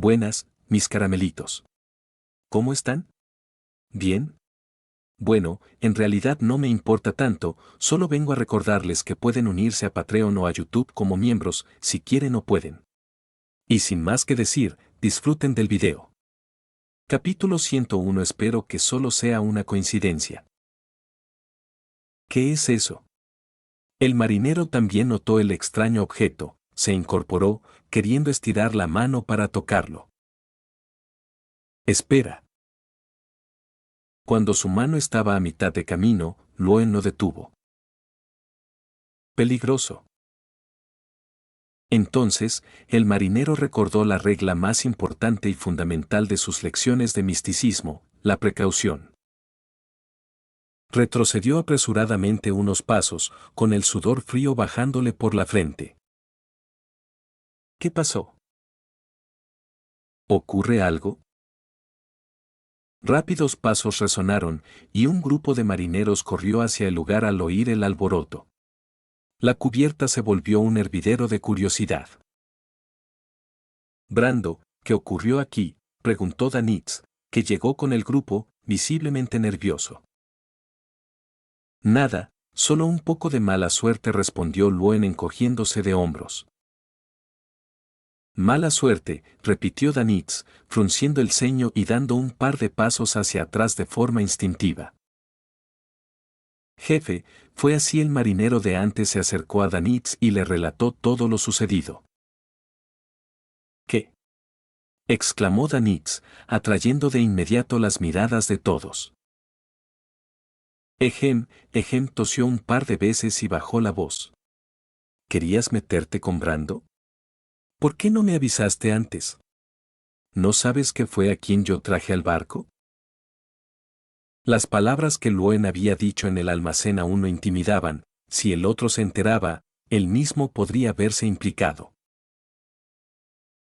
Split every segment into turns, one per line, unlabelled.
Buenas, mis caramelitos. ¿Cómo están? ¿Bien? Bueno, en realidad no me importa tanto, solo vengo a recordarles que pueden unirse a Patreon o a YouTube como miembros, si quieren o pueden. Y sin más que decir, disfruten del video. Capítulo 101. Espero que solo sea una coincidencia. ¿Qué es eso? El marinero también notó el extraño objeto, se incorporó, queriendo estirar la mano para tocarlo. Espera. Cuando su mano estaba a mitad de camino, Loen lo detuvo. Peligroso. Entonces, el marinero recordó la regla más importante y fundamental de sus lecciones de misticismo, la precaución. Retrocedió apresuradamente unos pasos, con el sudor frío bajándole por la frente. ¿Qué pasó? ¿Ocurre algo? Rápidos pasos resonaron, y un grupo de marineros corrió hacia el lugar al oír el alboroto. La cubierta se volvió un hervidero de curiosidad. Brando, ¿qué ocurrió aquí?, preguntó Danitz, que llegó con el grupo, visiblemente nervioso. Nada, solo un poco de mala suerte, respondió Loen encogiéndose de hombros. Mala suerte, repitió Danitz, frunciendo el ceño y dando un par de pasos hacia atrás de forma instintiva. Jefe, fue así. El marinero de antes se acercó a Danitz y le relató todo lo sucedido. ¿Qué? Exclamó Danitz, atrayendo de inmediato las miradas de todos. Ejem, tosió un par de veces y bajó la voz. ¿Querías meterte con Brando? ¿Por qué no me avisaste antes? ¿No sabes que fue a quien yo traje al barco? Las palabras que Loen había dicho en el almacén aún lo intimidaban. Si el otro se enteraba, él mismo podría verse implicado.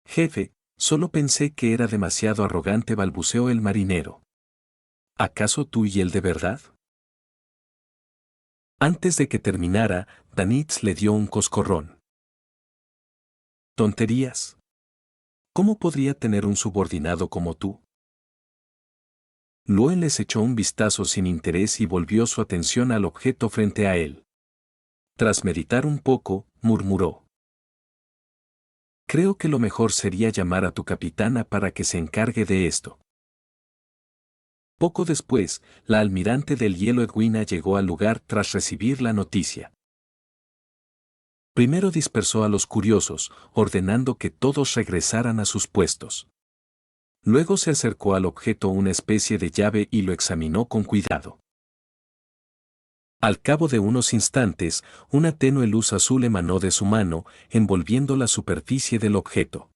Jefe, solo pensé que era demasiado arrogante, balbuceó el marinero. ¿Acaso tú y él de verdad? Antes de que terminara, Danitz le dio un coscorrón. ¿Tonterías? ¿Cómo podría tener un subordinado como tú? Loen les echó un vistazo sin interés y volvió su atención al objeto frente a él. Tras meditar un poco, murmuró. Creo que lo mejor sería llamar a tu capitana para que se encargue de esto. Poco después, la almirante del hielo Edwina llegó al lugar tras recibir la noticia. Primero dispersó a los curiosos, ordenando que todos regresaran a sus puestos. Luego se acercó al objeto, una especie de llave, y lo examinó con cuidado. Al cabo de unos instantes, una tenue luz azul emanó de su mano, envolviendo la superficie del objeto.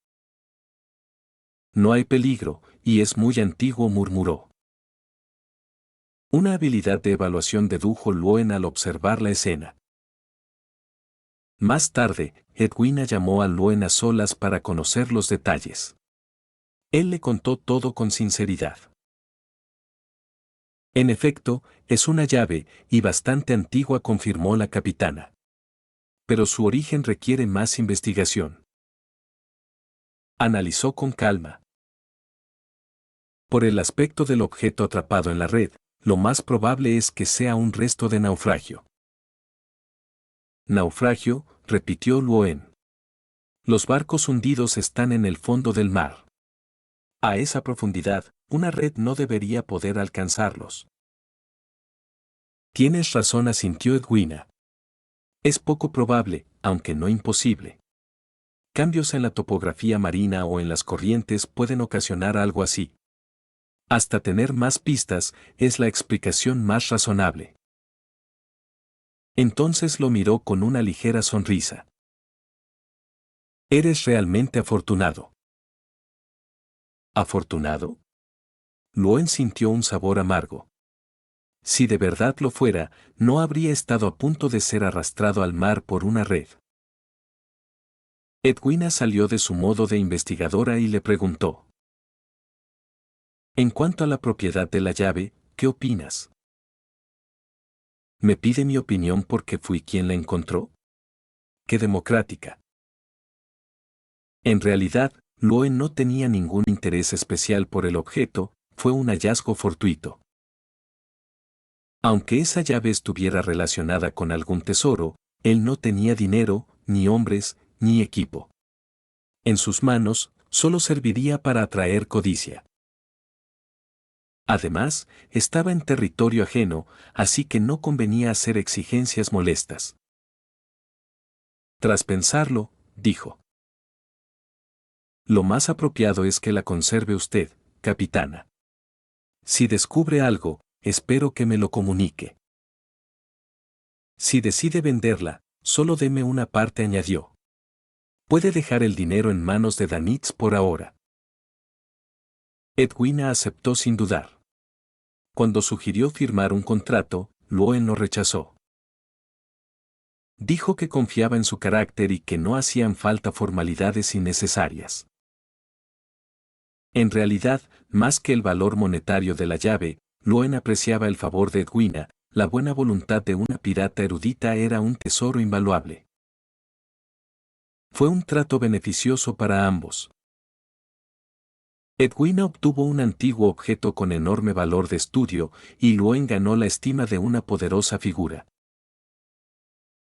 No hay peligro, y es muy antiguo, murmuró. Una habilidad de evaluación dedujo Loen al observar la escena. Más tarde, Edwina llamó a Loen a solas para conocer los detalles. Él le contó todo con sinceridad. En efecto, es una llave, y bastante antigua, confirmó la capitana. Pero su origen requiere más investigación. Analizó con calma. Por el aspecto del objeto atrapado en la red, lo más probable es que sea un resto de naufragio. Naufragio, repitió Loen. Los barcos hundidos están en el fondo del mar. A esa profundidad, una red no debería poder alcanzarlos. Tienes razón, asintió Edwina. Es poco probable, aunque no imposible. Cambios en la topografía marina o en las corrientes pueden ocasionar algo así. Hasta tener más pistas es la explicación más razonable. Entonces lo miró con una ligera sonrisa. Eres realmente afortunado. ¿Afortunado? Loen sintió un sabor amargo. Si de verdad lo fuera, no habría estado a punto de ser arrastrado al mar por una red. Edwina salió de su modo de investigadora y le preguntó. En cuanto a la propiedad de la llave, ¿qué opinas? ¿Me pide mi opinión porque fui quien la encontró? ¡Qué democrática! En realidad, Loen no tenía ningún interés especial por el objeto, fue un hallazgo fortuito. Aunque esa llave estuviera relacionada con algún tesoro, él no tenía dinero, ni hombres, ni equipo. En sus manos, solo serviría para atraer codicia. Además, estaba en territorio ajeno, así que no convenía hacer exigencias molestas. Tras pensarlo, dijo: lo más apropiado es que la conserve usted, capitana. Si descubre algo, espero que me lo comunique. Si decide venderla, solo deme una parte, añadió. Puede dejar el dinero en manos de Danitz por ahora. Edwina aceptó sin dudar. Cuando sugirió firmar un contrato, Loen lo rechazó. Dijo que confiaba en su carácter y que no hacían falta formalidades innecesarias. En realidad, más que el valor monetario de la llave, Loen apreciaba el favor de Edwina, la buena voluntad de una pirata erudita era un tesoro invaluable. Fue un trato beneficioso para ambos. Edwina obtuvo un antiguo objeto con enorme valor de estudio, y Loen ganó la estima de una poderosa figura.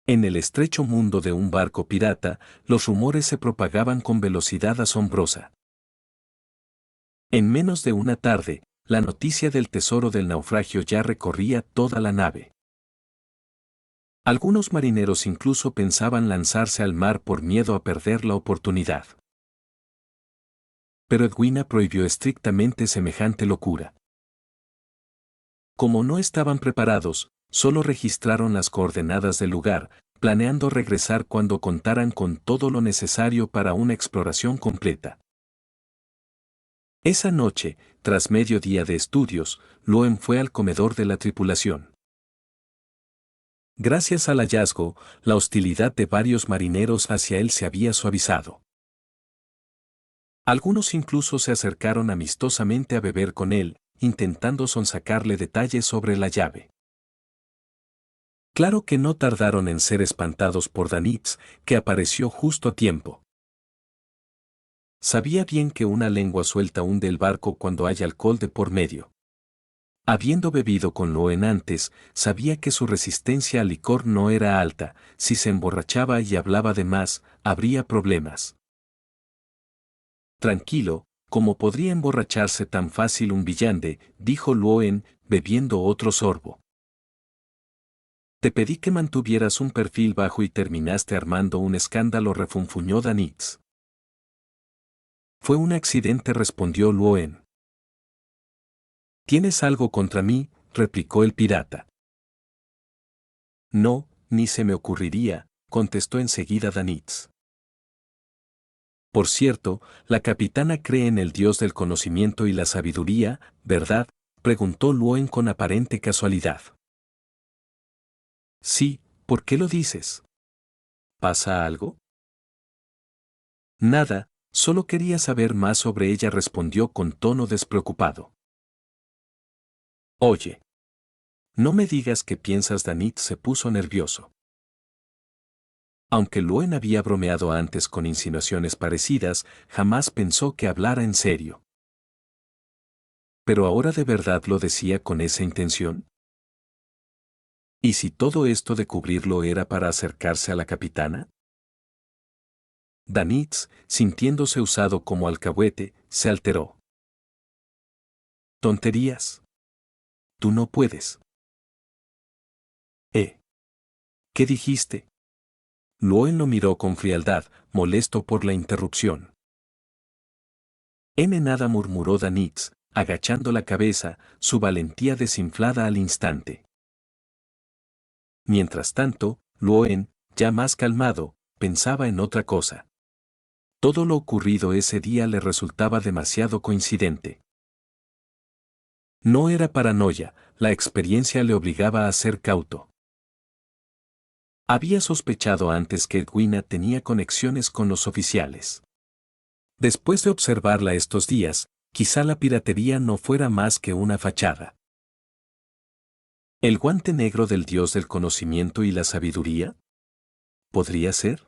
En el estrecho mundo de un barco pirata, los rumores se propagaban con velocidad asombrosa. En menos de una tarde, la noticia del tesoro del naufragio ya recorría toda la nave. Algunos marineros incluso pensaban lanzarse al mar por miedo a perder la oportunidad. Pero Edwina prohibió estrictamente semejante locura. Como no estaban preparados, solo registraron las coordenadas del lugar, planeando regresar cuando contaran con todo lo necesario para una exploración completa. Esa noche, tras medio día de estudios, Loen fue al comedor de la tripulación. Gracias al hallazgo, la hostilidad de varios marineros hacia él se había suavizado. Algunos incluso se acercaron amistosamente a beber con él, intentando sonsacarle detalles sobre la llave. Claro que no tardaron en ser espantados por Danitz, que apareció justo a tiempo. Sabía bien que una lengua suelta hunde el barco cuando hay alcohol de por medio. Habiendo bebido con Loen antes, sabía que su resistencia al licor no era alta, si se emborrachaba y hablaba de más, habría problemas. Tranquilo, ¿cómo podría emborracharse tan fácil un villande?, dijo Loen, bebiendo otro sorbo. Te pedí que mantuvieras un perfil bajo y terminaste armando un escándalo, refunfuñó Danitz. Fue un accidente, respondió Loen. ¿Tienes algo contra mí?, replicó el pirata. No, ni se me ocurriría, contestó enseguida Danitz. Por cierto, la capitana cree en el dios del conocimiento y la sabiduría, ¿verdad?, preguntó Loen con aparente casualidad. Sí, ¿por qué lo dices? ¿Pasa algo? Nada, solo quería saber más sobre ella, respondió con tono despreocupado. Oye. No me digas qué piensas. Danitz se puso nervioso. Aunque Loen había bromeado antes con insinuaciones parecidas, jamás pensó que hablara en serio. ¿Pero ahora de verdad lo decía con esa intención? ¿Y si todo esto de cubrirlo era para acercarse a la capitana? Danitz, sintiéndose usado como alcahuete, se alteró. Tonterías. Tú no puedes. ¿Qué dijiste? Loen lo miró con frialdad, molesto por la interrupción. Nada, murmuró Danitz, agachando la cabeza, su valentía desinflada al instante. Mientras tanto, Loen, ya más calmado, pensaba en otra cosa. Todo lo ocurrido ese día le resultaba demasiado coincidente. No era paranoia, la experiencia le obligaba a ser cauto. Había sospechado antes que Edwina tenía conexiones con los oficiales. Después de observarla estos días, quizá la piratería no fuera más que una fachada. ¿El guante negro del dios del conocimiento y la sabiduría? ¿Podría ser?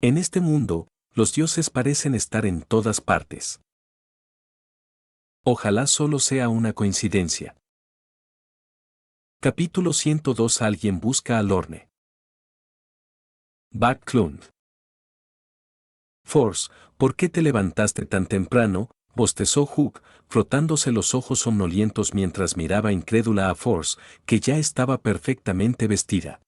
En este mundo, Los dioses parecen estar en todas partes. Ojalá solo sea una coincidencia. Capítulo 102. Alguien busca a Lorne. Backlund. Force, ¿por qué te levantaste tan temprano? Bostezó Hugh, frotándose los ojos somnolientos mientras miraba incrédula a Force, que ya estaba perfectamente vestida.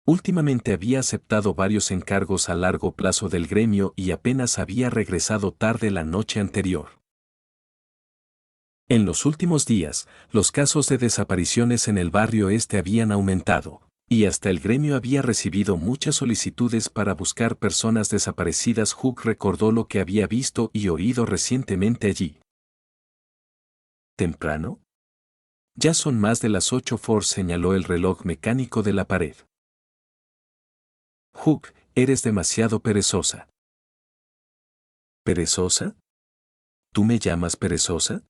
Últimamente había aceptado varios encargos a largo plazo del gremio y apenas había regresado tarde la noche anterior. En los últimos días, los casos de desapariciones en el barrio este habían aumentado, y hasta el gremio había recibido muchas solicitudes para buscar personas desaparecidas. Hugh recordó lo que había visto y oído recientemente allí. ¿Temprano? Ya son más de las 8. Force señaló el reloj mecánico de la pared. Hugh, eres demasiado perezosa. ¿Perezosa? ¿Tú me llamas perezosa?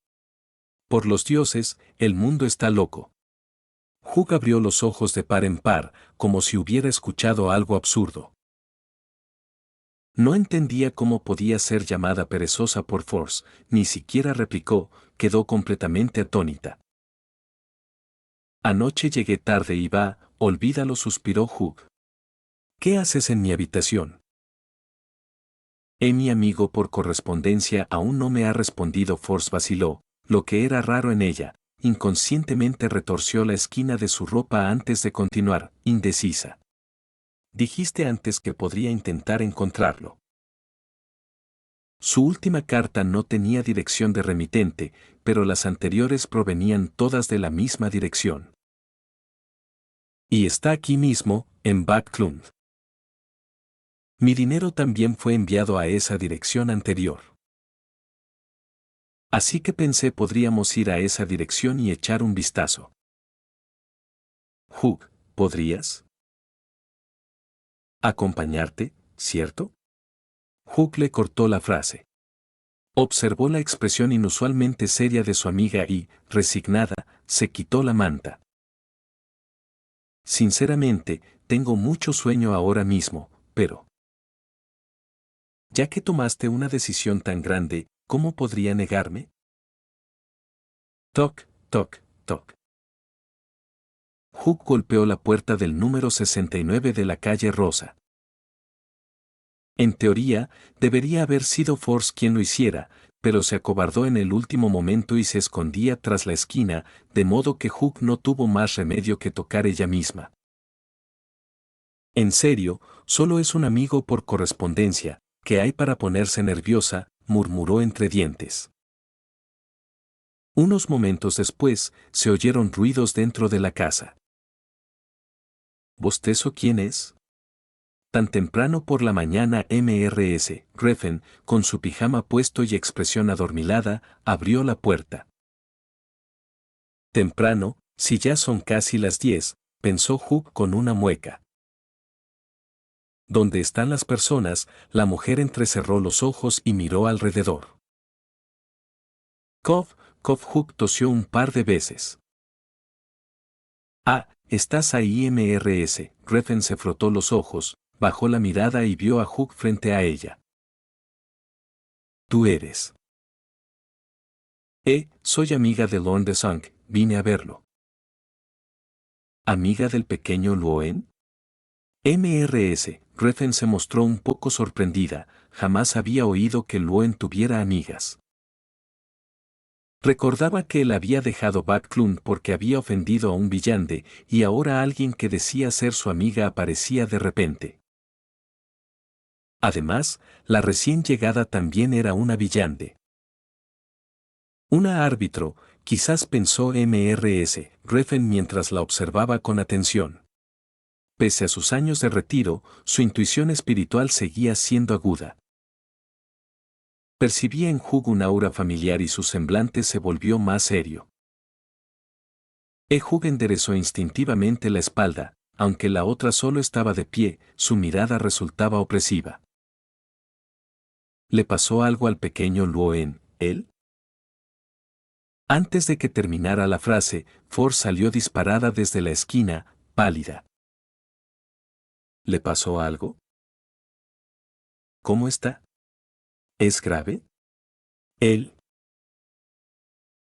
Por los dioses, el mundo está loco. Hugh abrió los ojos de par en par, como si hubiera escuchado algo absurdo. No entendía cómo podía ser llamada perezosa por Force, ni siquiera replicó, quedó completamente atónita. Anoche llegué tarde y olvídalo, suspiró Hugh. ¿Qué haces en mi habitación? Mi amigo por correspondencia aún no me ha respondido. Force vaciló, lo que era raro en ella. Inconscientemente retorció la esquina de su ropa antes de continuar, indecisa. Dijiste antes que podría intentar encontrarlo. Su última carta no tenía dirección de remitente, pero las anteriores provenían todas de la misma dirección. Y está aquí mismo, en Backlund. Mi dinero también fue enviado a esa dirección anterior. Así que pensé podríamos ir a esa dirección y echar un vistazo. Hugh, ¿podrías acompañarte, cierto? Hugh le cortó la frase. Observó la expresión inusualmente seria de su amiga y, resignada, se quitó la manta. Sinceramente, tengo mucho sueño ahora mismo, pero... Ya que tomaste una decisión tan grande, ¿cómo podría negarme? Toc, toc, toc. Hugh golpeó la puerta del número 69 de la calle Rosa. En teoría, debería haber sido Force quien lo hiciera, pero se acobardó en el último momento y se escondía tras la esquina, de modo que Hugh no tuvo más remedio que tocar ella misma. En serio, solo es un amigo por correspondencia, ¿qué hay para ponerse nerviosa?, murmuró entre dientes. Unos momentos después, se oyeron ruidos dentro de la casa. ¿Bostezo quién es? Tan temprano por la mañana. Mrs. Griffin, con su pijama puesto y expresión adormilada, abrió la puerta. Temprano, si ya son casi las 10, pensó Hugh con una mueca. ¿Dónde están las personas? La mujer entrecerró los ojos y miró alrededor. Cough, cough. Hugh tosió un par de veces. Ah, ¿estás ahí? Mrs. Griffin se frotó los ojos, bajó la mirada y vio a Hugh frente a ella. ¿Tú eres? Soy amiga de Lorne de Sunk, vine a verlo. ¿Amiga del pequeño Luoen? Mrs. Griffin se mostró un poco sorprendida, jamás había oído que Luoen tuviera amigas. Recordaba que él había dejado Backlund porque había ofendido a un villande, y ahora alguien que decía ser su amiga aparecía de repente. Además, la recién llegada también era una villande. Una árbitro, quizás, pensó Mrs. Griffin mientras la observaba con atención. Pese a sus años de retiro, su intuición espiritual seguía siendo aguda. Percibía en Hugh un aura familiar y su semblante se volvió más serio. Hugh enderezó instintivamente la espalda, aunque la otra solo estaba de pie, su mirada resultaba opresiva. ¿Le pasó algo al pequeño Luoen, él? Antes de que terminara la frase, Force salió disparada desde la esquina, pálida. ¿Le pasó algo? ¿Cómo está? ¿Es grave? Él.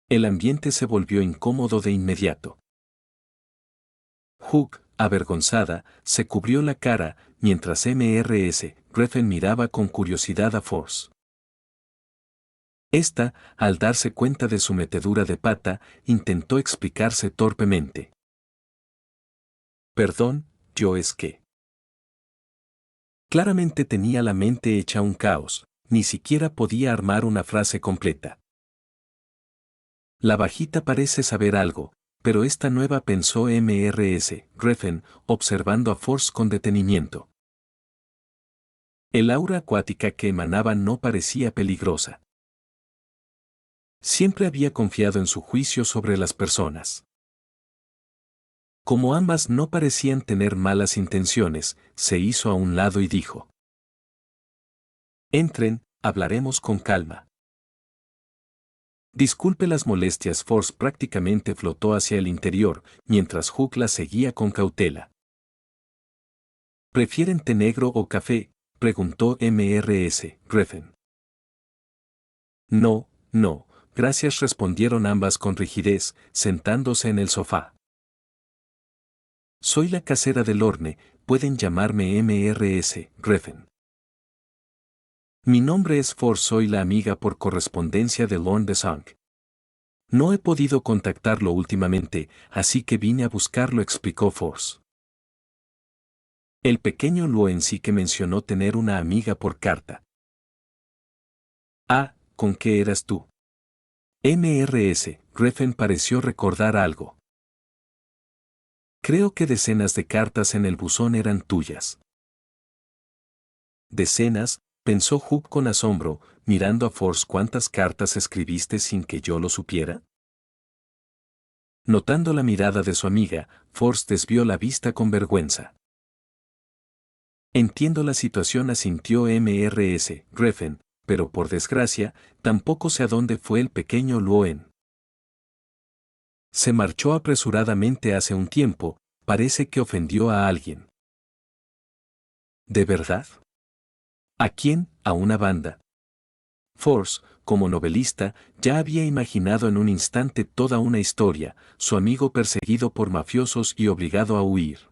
El ambiente se volvió incómodo de inmediato. Hook, avergonzada, se cubrió la cara, mientras Mrs. Griffin miraba con curiosidad a Force. Esta, al darse cuenta de su metedura de pata, intentó explicarse torpemente. Perdón, yo es que. Claramente tenía la mente hecha un caos, ni siquiera podía armar una frase completa. La bajita parece saber algo, pero esta nueva, pensó Mrs. Griffin, observando a Force con detenimiento. El aura acuática que emanaba no parecía peligrosa. Siempre había confiado en su juicio sobre las personas. Como ambas no parecían tener malas intenciones, se hizo a un lado y dijo: Entren, hablaremos con calma. Disculpe las molestias. Force prácticamente flotó hacia el interior, mientras Hook la seguía con cautela. ¿Prefieren té negro o café?, preguntó Mrs. Griffin. No, no, gracias, respondieron ambas con rigidez, sentándose en el sofá. Soy la casera del Lorne, pueden llamarme Mrs. Griffin. Mi nombre es Force, soy la amiga por correspondencia de Lorne de Sunk. No he podido contactarlo últimamente, así que vine a buscarlo, explicó Force. El pequeño Loen sí que mencionó tener una amiga por carta. Ah, ¿con qué eras tú? Mrs. Griffin pareció recordar algo. Creo que decenas de cartas en el buzón eran tuyas. ¿Decenas?, pensó Hook con asombro, mirando a Force. ¿Cuántas cartas escribiste sin que yo lo supiera? Notando la mirada de su amiga, Force desvió la vista con vergüenza. Entiendo la situación, asintió Mrs. Griffin, pero por desgracia, tampoco sé a dónde fue el pequeño Loen. Se marchó apresuradamente hace un tiempo, parece que ofendió a alguien. ¿De verdad? ¿A quién? ¿A una banda? Force, como novelista, ya había imaginado en un instante toda una historia, su amigo perseguido por mafiosos y obligado a huir.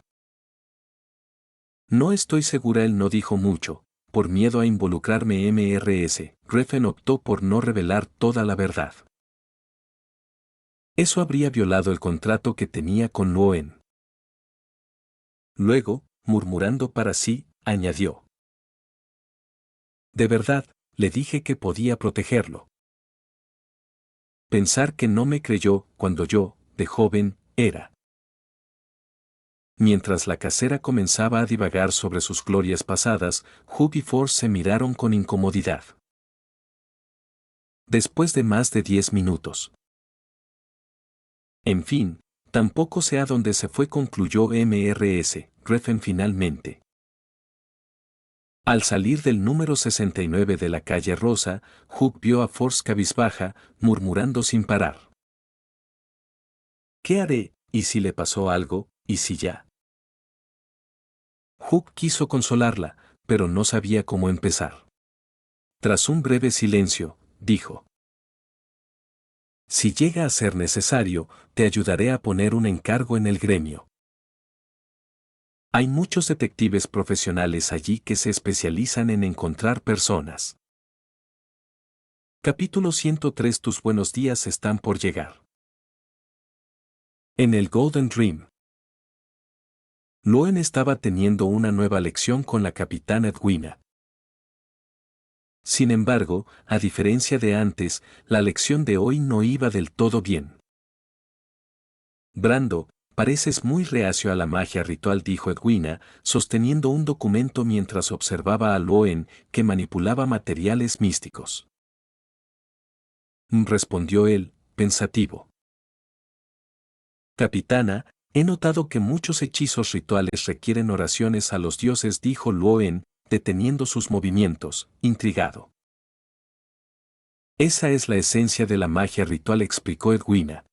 No estoy segura, él no dijo mucho, por miedo a involucrarme. Mrs. Griffin optó por no revelar toda la verdad. Eso habría violado el contrato que tenía con Loen. Luego, murmurando para sí, añadió: De verdad, le dije que podía protegerlo. Pensar que no me creyó cuando yo, de joven, era. Mientras la casera comenzaba a divagar sobre sus glorias pasadas, Hook y Force se miraron con incomodidad. Después de más de 10 minutos. En fin, tampoco sé a dónde se fue, concluyó Mrs. Griffin finalmente. Al salir del número 69 de la calle Rosa, Hook vio a Force cabizbaja, murmurando sin parar. ¿Qué haré? ¿Y si le pasó algo? ¿Y si ya? Hook quiso consolarla, pero no sabía cómo empezar. Tras un breve silencio, dijo: Si llega a ser necesario, te ayudaré a poner un encargo en el gremio. Hay muchos detectives profesionales allí que se especializan en encontrar personas. Capítulo 103. Tus buenos días están por llegar. En el Golden Dream. Loen estaba teniendo una nueva lección con la capitana Edwina. Sin embargo, a diferencia de antes, la lección de hoy no iba del todo bien. Brando, pareces muy reacio a la magia ritual, dijo Edwina, sosteniendo un documento mientras observaba a Loen, que manipulaba materiales místicos. Respondió él, pensativo. Capitana, he notado que muchos hechizos rituales requieren oraciones a los dioses, dijo Loen, deteniendo sus movimientos, intrigado. Esa es la esencia de la magia ritual, explicó Edwina.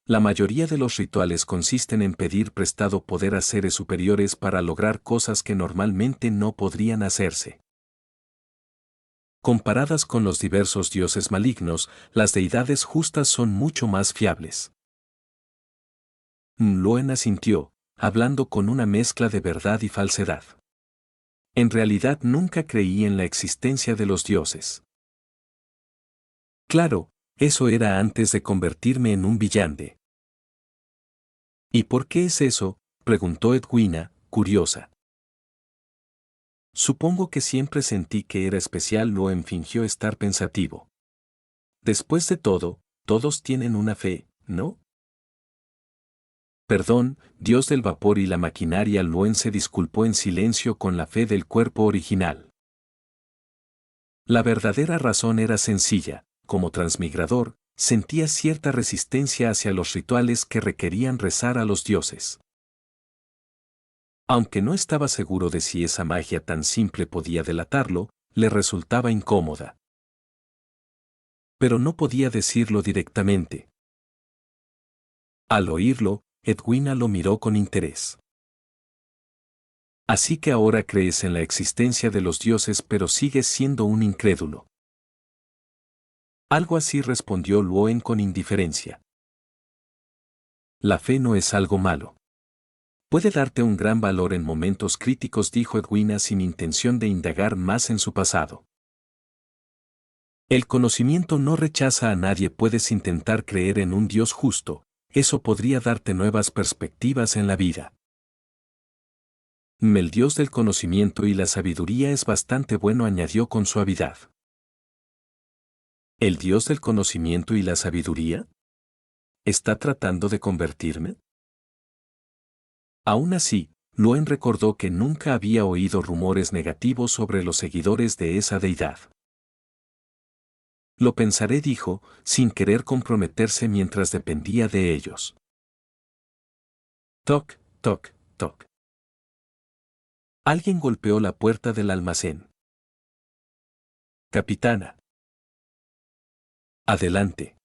La mayoría de los rituales consisten en pedir prestado poder a seres superiores para lograr cosas que normalmente no podrían hacerse. Comparadas con los diversos dioses malignos, las deidades justas son mucho más fiables. Loen asintió, hablando con una mezcla de verdad y falsedad. En realidad nunca creí en la existencia de los dioses. Claro, eso era antes de convertirme en un villande. ¿Y por qué es eso?, preguntó Edwina, curiosa. Supongo que siempre sentí que era especial. Loen fingió estar pensativo. Después de todo, todos tienen una fe, ¿no? Perdón, dios del vapor y la maquinaria. Loen se disculpó en silencio con la fe del cuerpo original. La verdadera razón era sencilla: como transmigrador, sentía cierta resistencia hacia los rituales que requerían rezar a los dioses. Aunque no estaba seguro de si esa magia tan simple podía delatarlo, le resultaba incómoda. Pero no podía decirlo directamente. Al oírlo, Edwina lo miró con interés. Así que ahora crees en la existencia de los dioses pero sigues siendo un incrédulo. Algo así, respondió Loen con indiferencia. La fe no es algo malo. Puede darte un gran valor en momentos críticos, dijo Edwina sin intención de indagar más en su pasado. El conocimiento no rechaza a nadie. Puedes intentar creer en un Dios justo, eso podría darte nuevas perspectivas en la vida. El Dios del conocimiento y la sabiduría es bastante bueno, añadió con suavidad. ¿El Dios del conocimiento y la sabiduría? ¿Está tratando de convertirme? Aún así, Loen recordó que nunca había oído rumores negativos sobre los seguidores de esa deidad. Lo pensaré, dijo, sin querer comprometerse mientras dependía de ellos. Toc, toc, toc. Alguien golpeó la puerta del almacén. Capitana. Adelante.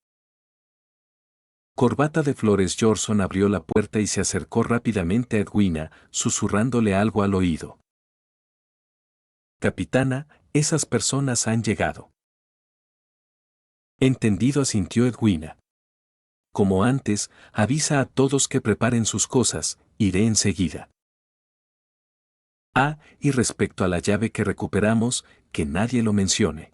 Corbata de flores. Jorson abrió la puerta y se acercó rápidamente a Edwina, susurrándole algo al oído. Capitana, esas personas han llegado. Entendido, asintió Edwina. Como antes, avisa a todos que preparen sus cosas, iré enseguida. Ah, y respecto a la llave que recuperamos, que nadie lo mencione.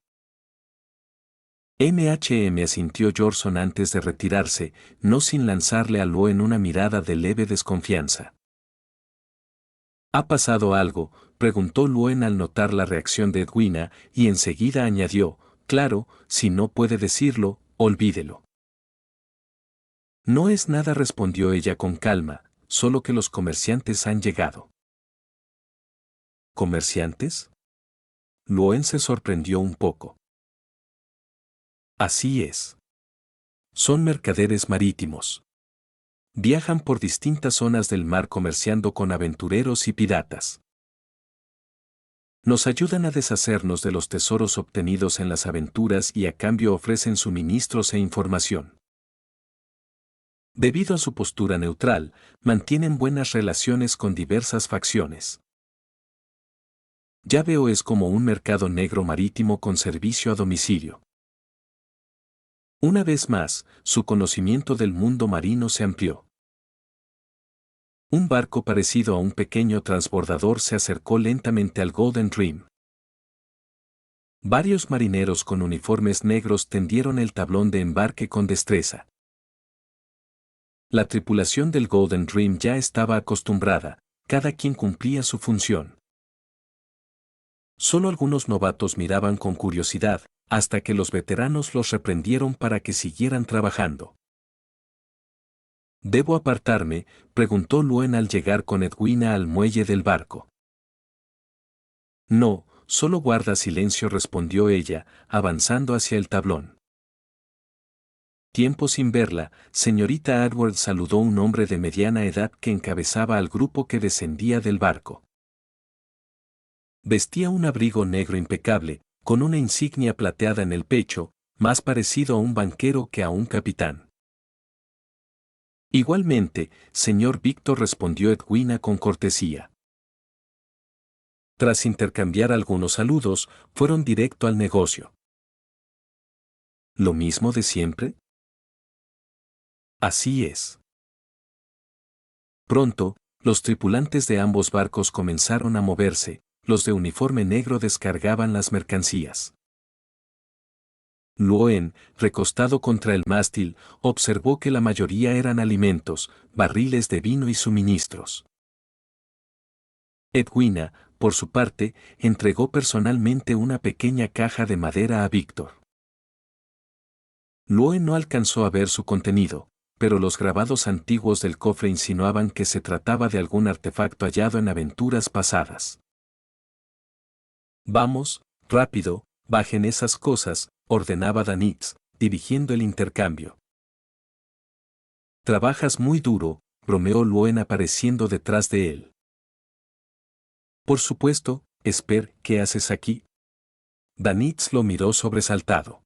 Asintió Jorson antes de retirarse, no sin lanzarle a Loen una mirada de leve desconfianza. ¿Ha pasado algo?, preguntó Loen al notar la reacción de Edwina, y enseguida añadió: claro, si no puede decirlo, olvídelo. No es nada, respondió ella con calma, solo que los comerciantes han llegado. ¿Comerciantes? Loen se sorprendió un poco. Así es. Son mercaderes marítimos. Viajan por distintas zonas del mar comerciando con aventureros y piratas. Nos ayudan a deshacernos de los tesoros obtenidos en las aventuras y a cambio ofrecen suministros e información. Debido a su postura neutral, mantienen buenas relaciones con diversas facciones. Ya veo, es como un mercado negro marítimo con servicio a domicilio. Una vez más, su conocimiento del mundo marino se amplió. Un barco parecido a un pequeño transbordador se acercó lentamente al Golden Dream. Varios marineros con uniformes negros tendieron el tablón de embarque con destreza. La tripulación del Golden Dream ya estaba acostumbrada, cada quien cumplía su función. Solo algunos novatos miraban con curiosidad, hasta que los veteranos los reprendieron para que siguieran trabajando. ¿Debo apartarme?, preguntó Loen al llegar con Edwina al muelle del barco. No, solo guarda silencio, respondió ella, avanzando hacia el tablón. Tiempo sin verla, señorita Edward, saludó un hombre de mediana edad que encabezaba al grupo que descendía del barco. Vestía un abrigo negro impecable, con una insignia plateada en el pecho, más parecido a un banquero que a un capitán. Igualmente, señor Víctor, respondió Edwina con cortesía. Tras intercambiar algunos saludos, fueron directo al negocio. ¿Lo mismo de siempre? Así es. Pronto, los tripulantes de ambos barcos comenzaron a moverse, los de uniforme negro descargaban las mercancías. Luoen, recostado contra el mástil, observó que la mayoría eran alimentos, barriles de vino y suministros. Edwina, por su parte, entregó personalmente una pequeña caja de madera a Víctor. Luoen no alcanzó a ver su contenido, pero los grabados antiguos del cofre insinuaban que se trataba de algún artefacto hallado en aventuras pasadas. Vamos, rápido, bajen esas cosas, ordenaba Danitz, dirigiendo el intercambio. Trabajas muy duro, bromeó Luoen apareciendo detrás de él. Por supuesto, Esper, ¿qué haces aquí? Danitz lo miró sobresaltado.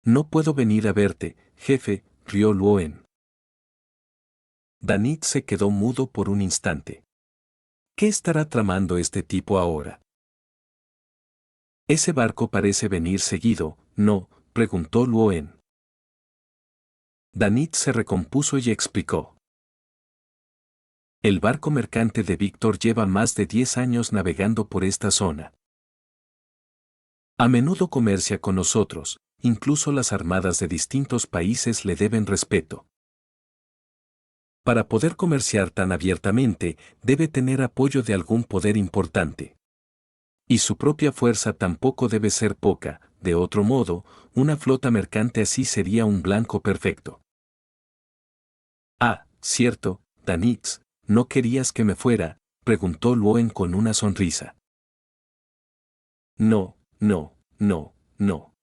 No puedo venir a verte, jefe, rió Luoen. Danitz se quedó mudo por un instante. ¿Qué estará tramando este tipo ahora? Ese barco parece venir seguido, ¿no?, preguntó Luoen. Danitz se recompuso y explicó. El barco mercante de Víctor lleva más de 10 años navegando por esta zona. A menudo comercia con nosotros, incluso las armadas de distintos países le deben respeto. Para poder comerciar tan abiertamente, debe tener apoyo de algún poder importante. Y su propia fuerza tampoco debe ser poca, de otro modo, una flota mercante así sería un blanco perfecto. Ah, cierto, Danitz, ¿no querías que me fuera?, preguntó Luoen con una sonrisa. No, no, no, no.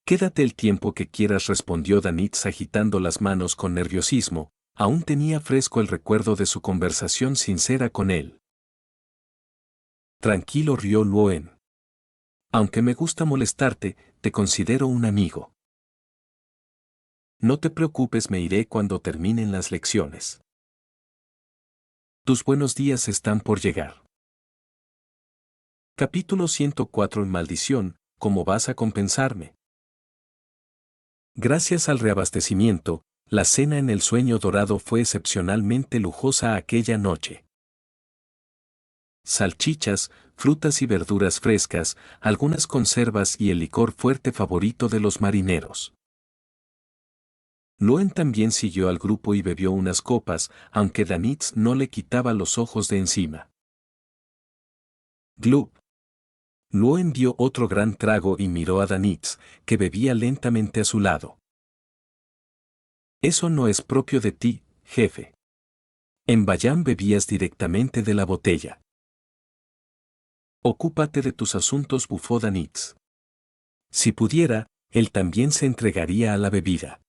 Quédate el tiempo que quieras, respondió Danitz agitando las manos con nerviosismo, aún tenía fresco el recuerdo de su conversación sincera con él. Tranquilo, rió Luoen. Aunque me gusta molestarte, te considero un amigo. No te preocupes, me iré cuando terminen las lecciones. Tus buenos días están por llegar. Capítulo 104. Maldición, ¿cómo vas a compensarme? Gracias al reabastecimiento, la cena en el Sueño Dorado fue excepcionalmente lujosa aquella noche. Salchichas, frutas y verduras frescas, algunas conservas y el licor fuerte favorito de los marineros. Luoen también siguió al grupo y bebió unas copas, aunque Danitz no le quitaba los ojos de encima. Glub. Luoen dio otro gran trago y miró a Danitz, que bebía lentamente a su lado. Eso no es propio de ti, jefe. En Bayán bebías directamente de la botella. Ocúpate de tus asuntos, bufó Danitz. Si pudiera, él también se entregaría a la bebida.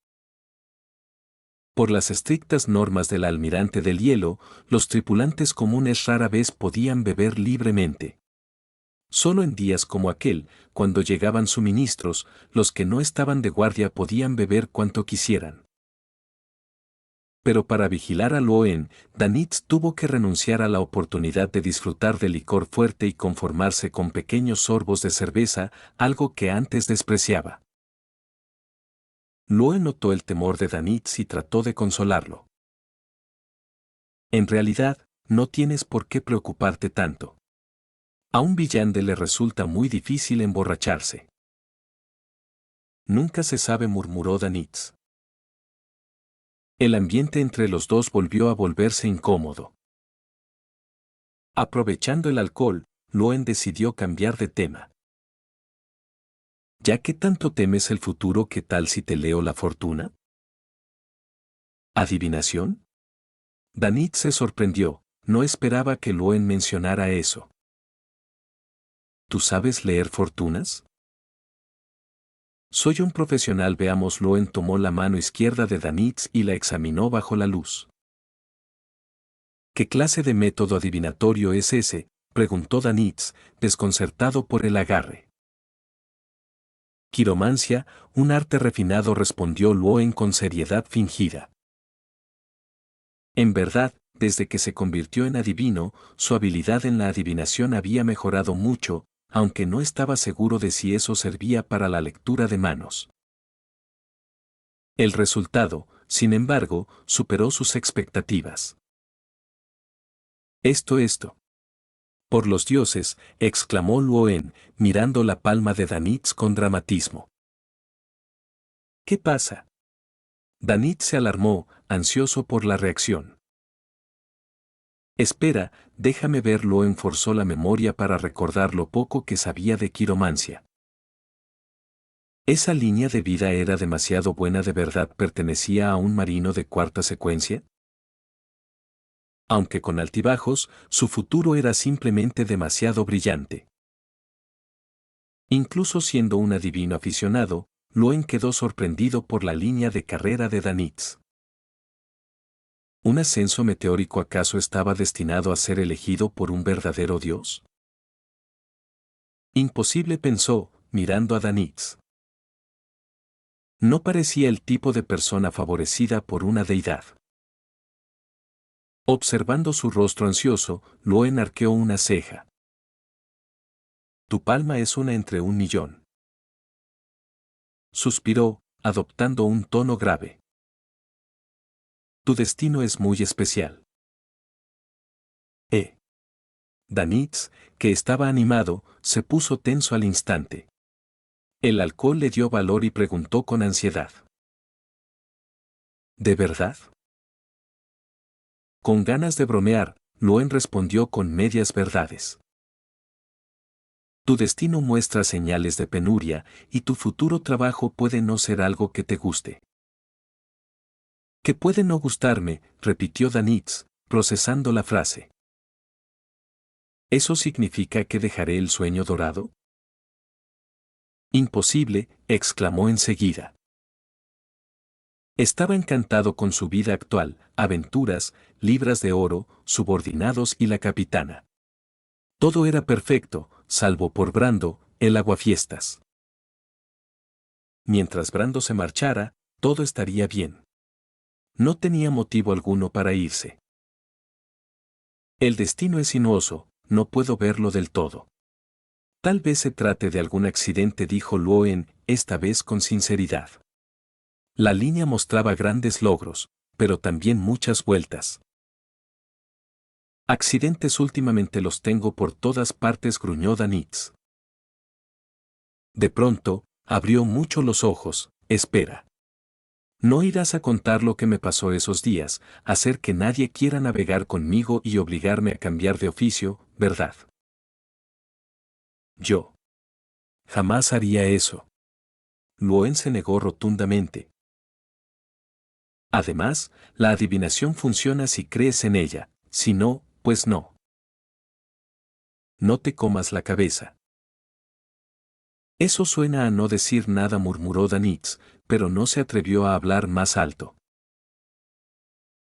Por las estrictas normas del almirante del hielo, los tripulantes comunes rara vez podían beber libremente. Solo en días como aquel, cuando llegaban suministros, los que no estaban de guardia podían beber cuanto quisieran. Pero para vigilar a Luoen, Danitz tuvo que renunciar a la oportunidad de disfrutar de licor fuerte y conformarse con pequeños sorbos de cerveza, algo que antes despreciaba. Luoen notó el temor de Danitz y trató de consolarlo. En realidad, no tienes por qué preocuparte tanto. A un villande le resulta muy difícil emborracharse. Nunca se sabe, murmuró Danitz. El ambiente entre los dos volvió a volverse incómodo. Aprovechando el alcohol, Luoen decidió cambiar de tema. Ya que tanto temes el futuro, ¿qué tal si te leo la fortuna? ¿Adivinación? Danitz se sorprendió, no esperaba que Luoen mencionara eso. ¿Tú sabes leer fortunas? Soy un profesional, veamos. Luoen tomó la mano izquierda de Danitz y la examinó bajo la luz. ¿Qué clase de método adivinatorio es ese?, preguntó Danitz, desconcertado por el agarre. Quiromancia, un arte refinado, respondió Luoen con seriedad fingida. En verdad, desde que se convirtió en adivino, su habilidad en la adivinación había mejorado mucho, aunque no estaba seguro de si eso servía para la lectura de manos. El resultado, sin embargo, superó sus expectativas. Esto. Por los dioses, exclamó Luoen, mirando la palma de Danitz con dramatismo. ¿Qué pasa? Danitz se alarmó, ansioso por la reacción. Espera, déjame ver. Luoen forzó la memoria para recordar lo poco que sabía de quiromancia. ¿Esa línea de vida era demasiado buena? ¿De verdad pertenecía a un marino de cuarta secuencia? Aunque con altibajos, su futuro era simplemente demasiado brillante. Incluso siendo un adivino aficionado, Luoen quedó sorprendido por la línea de carrera de Danitz. ¿Un ascenso meteórico acaso estaba destinado a ser elegido por un verdadero dios? Imposible, pensó, mirando a Danitz. No parecía el tipo de persona favorecida por una deidad. Observando su rostro ansioso, Luoen arqueó una ceja. Tu palma es una entre 1.000.000. Suspiró, adoptando un tono grave. Tu destino es muy especial. Danitz, que estaba animado, se puso tenso al instante. El alcohol le dio valor y preguntó con ansiedad. ¿De verdad? Con ganas de bromear, Luoen respondió con medias verdades. Tu destino muestra señales de penuria, y tu futuro trabajo puede no ser algo que te guste. Que puede no gustarme, repitió Danitz, procesando la frase. ¿Eso significa que dejaré el sueño dorado? Imposible, exclamó enseguida. Estaba encantado con su vida actual, aventuras, libras de oro, subordinados y la capitana. Todo era perfecto, salvo por Brando, el aguafiestas. Mientras Brando se marchara, todo estaría bien. No tenía motivo alguno para irse. El destino es sinuoso, no puedo verlo del todo. Tal vez se trate de algún accidente, dijo Luoen, esta vez con sinceridad. La línea mostraba grandes logros, pero también muchas vueltas. Accidentes últimamente los tengo por todas partes, gruñó Danitz. De pronto, abrió mucho los ojos. Espera. No irás a contar lo que me pasó esos días, hacer que nadie quiera navegar conmigo y obligarme a cambiar de oficio, ¿verdad? Yo. Jamás haría eso. Luoen se negó rotundamente. Además, la adivinación funciona si crees en ella, si no, pues no. No te comas la cabeza. Eso suena a no decir nada, murmuró Danitz, pero no se atrevió a hablar más alto.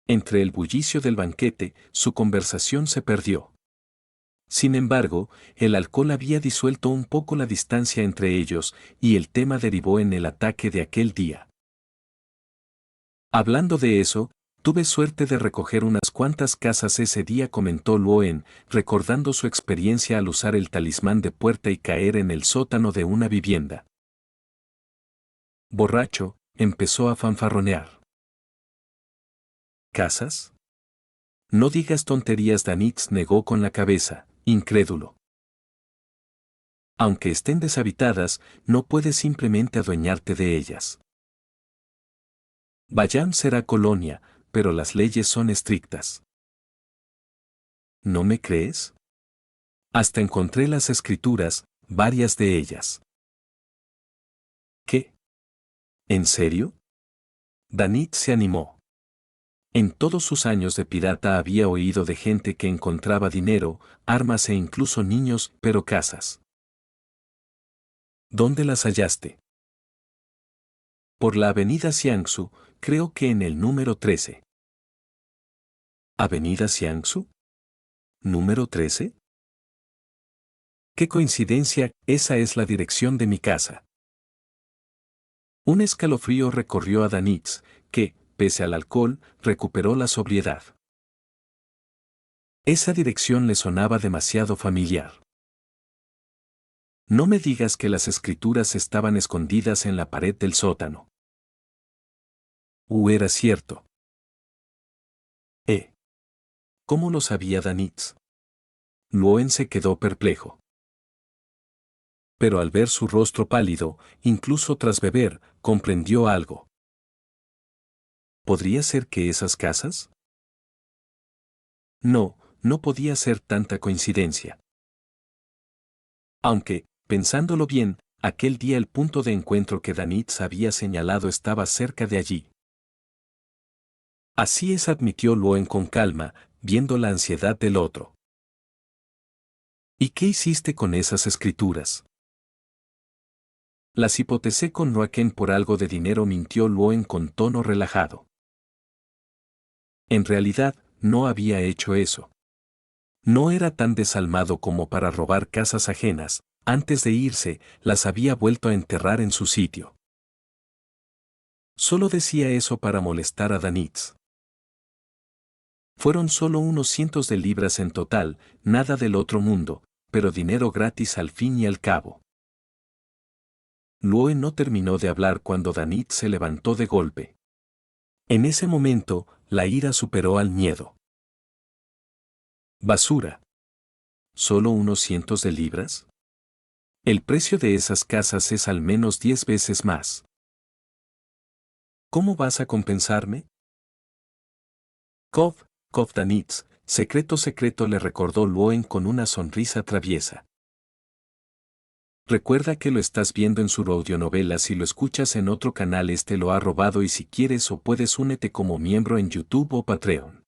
Entre el bullicio del banquete, su conversación se perdió. Sin embargo, el alcohol había disuelto un poco la distancia entre ellos, y el tema derivó en el ataque de aquel día. Hablando de eso, tuve suerte de recoger unas cuantas casas ese día, comentó Luoen, recordando su experiencia al usar el talismán de puerta y caer en el sótano de una vivienda. Borracho, empezó a fanfarronear. ¿Casas? No digas tonterías, Danitz negó con la cabeza, incrédulo. Aunque estén deshabitadas, no puedes simplemente adueñarte de ellas. Bayam será colonia, pero las leyes son estrictas. ¿No me crees? Hasta encontré las escrituras, varias de ellas. ¿Qué? ¿En serio? Danitz se animó. En todos sus años de pirata había oído de gente que encontraba dinero, armas e incluso niños, pero casas. ¿Dónde las hallaste? Por la avenida Xiangsu, creo que en el número 13. ¿Avenida Xiangsu? ¿Número 13? ¡Qué coincidencia! Esa es la dirección de mi casa. Un escalofrío recorrió a Danitz, que, pese al alcohol, recuperó la sobriedad. Esa dirección le sonaba demasiado familiar. No me digas que las escrituras estaban escondidas en la pared del sótano. Era cierto. ¿Cómo lo sabía Danitz? Loen se quedó perplejo. Pero al ver su rostro pálido, incluso tras beber, comprendió algo. ¿Podría ser que esas casas? No, no podía ser tanta coincidencia. Aunque, pensándolo bien, aquel día el punto de encuentro que Danitz había señalado estaba cerca de allí. Así es, admitió Loen con calma, viendo la ansiedad del otro. ¿Y qué hiciste con esas escrituras? Las hipotecé con Joaquín por algo de dinero, mintió Loen con tono relajado. En realidad, no había hecho eso. No era tan desalmado como para robar casas ajenas. Antes de irse, las había vuelto a enterrar en su sitio. Solo decía eso para molestar a Danitz. Fueron solo unos cientos de libras en total, nada del otro mundo, pero dinero gratis al fin y al cabo. Loen no terminó de hablar cuando Danitz se levantó de golpe. En ese momento, la ira superó al miedo. Basura. ¿Solo unos cientos de libras? El precio de esas casas es al menos 10 veces más. ¿Cómo vas a compensarme? Kov Danitz, secreto le recordó Loen con una sonrisa traviesa. Recuerda que lo estás viendo en su audionovela. Si lo escuchas en otro canal, este lo ha robado, y si quieres o puedes únete como miembro en YouTube o Patreon.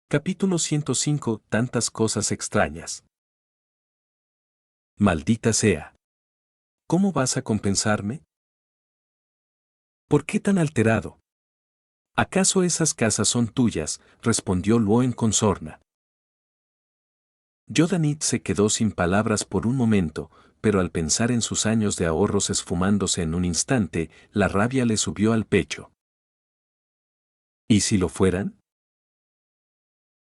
Capítulo 105. Tantas cosas extrañas. Maldita sea. ¿Cómo vas a compensarme? ¿Por qué tan alterado? ¿Acaso esas casas son tuyas? Respondió Loen con sorna. Danitz se quedó sin palabras por un momento, pero al pensar en sus años de ahorros esfumándose en un instante, la rabia le subió al pecho. ¿Y si lo fueran?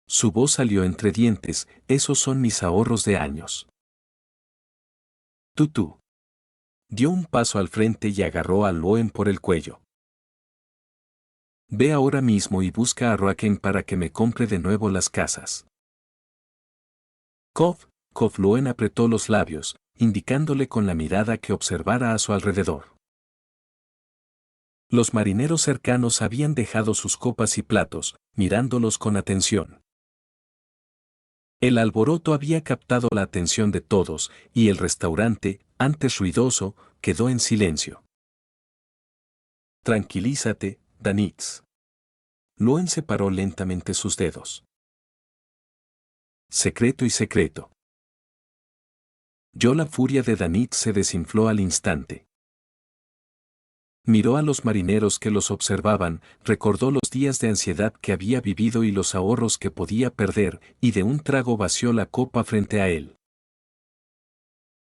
Su voz salió entre dientes. Esos son mis ahorros de años. Tú. Dio un paso al frente y agarró a Loen por el cuello. Ve ahora mismo y busca a Joaquín para que me compre de nuevo las casas. Loen apretó los labios, indicándole con la mirada que observara a su alrededor. Los marineros cercanos habían dejado sus copas y platos, mirándolos con atención. El alboroto había captado la atención de todos, y el restaurante, antes ruidoso, quedó en silencio. Tranquilízate, Danitz. Loen separó lentamente sus dedos. Secreto y secreto. La furia de Danitz se desinfló al instante. Miró a los marineros que los observaban, recordó los días de ansiedad que había vivido y los ahorros que podía perder, y de un trago vació la copa frente a él.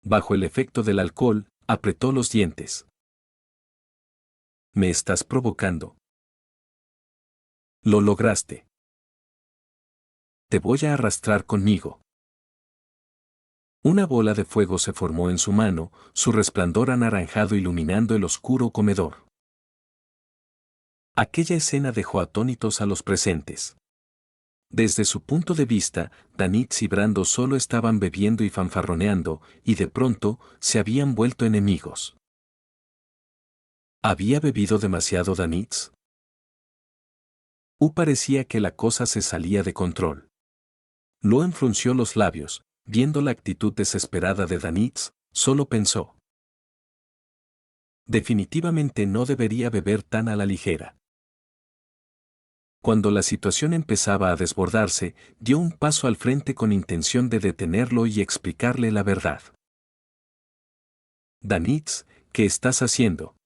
Bajo el efecto del alcohol, apretó los dientes. ¿Me estás provocando? Lo lograste. Te voy a arrastrar conmigo. Una bola de fuego se formó en su mano, su resplandor anaranjado iluminando el oscuro comedor. Aquella escena dejó atónitos a los presentes. Desde su punto de vista, Danitz y Brando solo estaban bebiendo y fanfarroneando, y de pronto, se habían vuelto enemigos. ¿Había bebido demasiado Danitz? Parecía que la cosa se salía de control. Loen frunció los labios, viendo la actitud desesperada de Danitz, solo pensó. Definitivamente no debería beber tan a la ligera. Cuando la situación empezaba a desbordarse, dio un paso al frente con intención de detenerlo y explicarle la verdad. Danitz, ¿qué estás haciendo?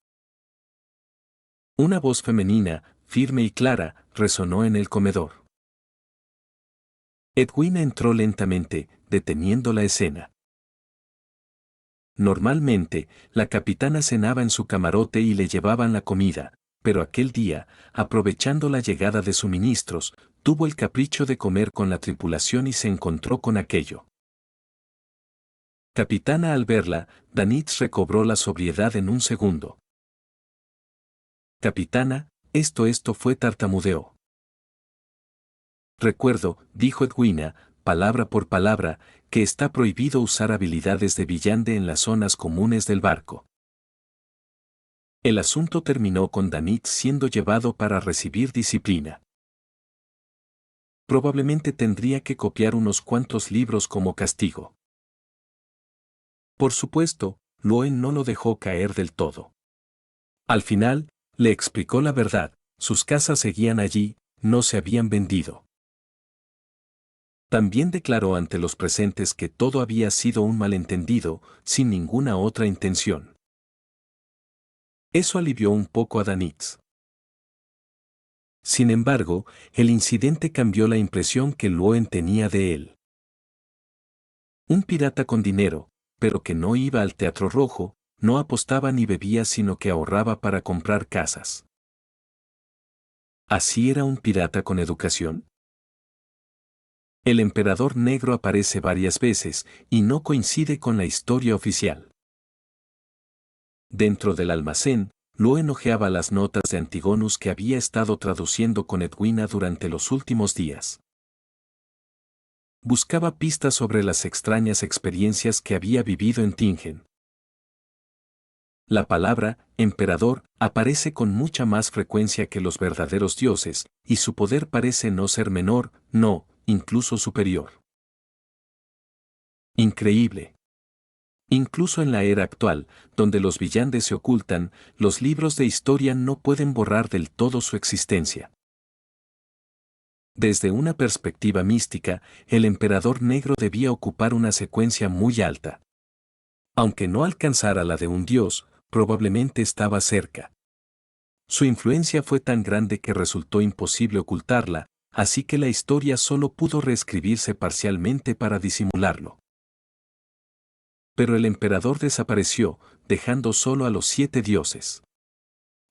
Una voz femenina, firme y clara, resonó en el comedor. Edwina entró lentamente, deteniendo la escena. Normalmente, la capitana cenaba en su camarote y le llevaban la comida, pero aquel día, aprovechando la llegada de suministros, tuvo el capricho de comer con la tripulación y se encontró con aquello. Capitana, al verla, Danitz recobró la sobriedad en un segundo. Capitana, esto fue, tartamudeó. Recuerdo, dijo Edwina, palabra por palabra, que está prohibido usar habilidades de Villande en las zonas comunes del barco. El asunto terminó con Danitz siendo llevado para recibir disciplina. Probablemente tendría que copiar unos cuantos libros como castigo. Por supuesto, Loen no lo dejó caer del todo. Al final, le explicó la verdad, sus casas seguían allí, no se habían vendido. También declaró ante los presentes que todo había sido un malentendido, sin ninguna otra intención. Eso alivió un poco a Danitz. Sin embargo, el incidente cambió la impresión que Loen tenía de él. Un pirata con dinero, pero que no iba al Teatro Rojo, no apostaba ni bebía sino que ahorraba para comprar casas. ¿Así era un pirata con educación? El emperador negro aparece varias veces y no coincide con la historia oficial. Dentro del almacén, Loen hojeaba las notas de Antigonus que había estado traduciendo con Edwina durante los últimos días. Buscaba pistas sobre las extrañas experiencias que había vivido en Tingen. La palabra, emperador, aparece con mucha más frecuencia que los verdaderos dioses, y su poder parece no ser menor, no, incluso superior. Increíble. Incluso en la era actual, donde los villandes se ocultan, los libros de historia no pueden borrar del todo su existencia. Desde una perspectiva mística, el emperador negro debía ocupar una secuencia muy alta. Aunque no alcanzara la de un dios, probablemente estaba cerca. Su influencia fue tan grande que resultó imposible ocultarla, así que la historia solo pudo reescribirse parcialmente para disimularlo. Pero el emperador desapareció, dejando solo a los 7 dioses.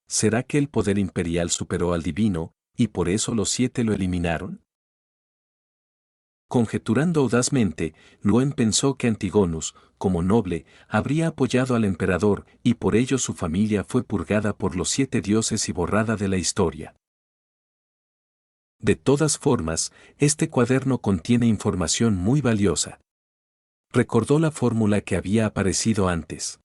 ¿Será que el poder imperial superó al divino, y por eso los 7 lo eliminaron? Conjeturando audazmente, Loen pensó que Antigonus, como noble, habría apoyado al emperador y por ello su familia fue purgada por los 7 dioses y borrada de la historia. De todas formas, este cuaderno contiene información muy valiosa. Recordó la fórmula que había aparecido antes.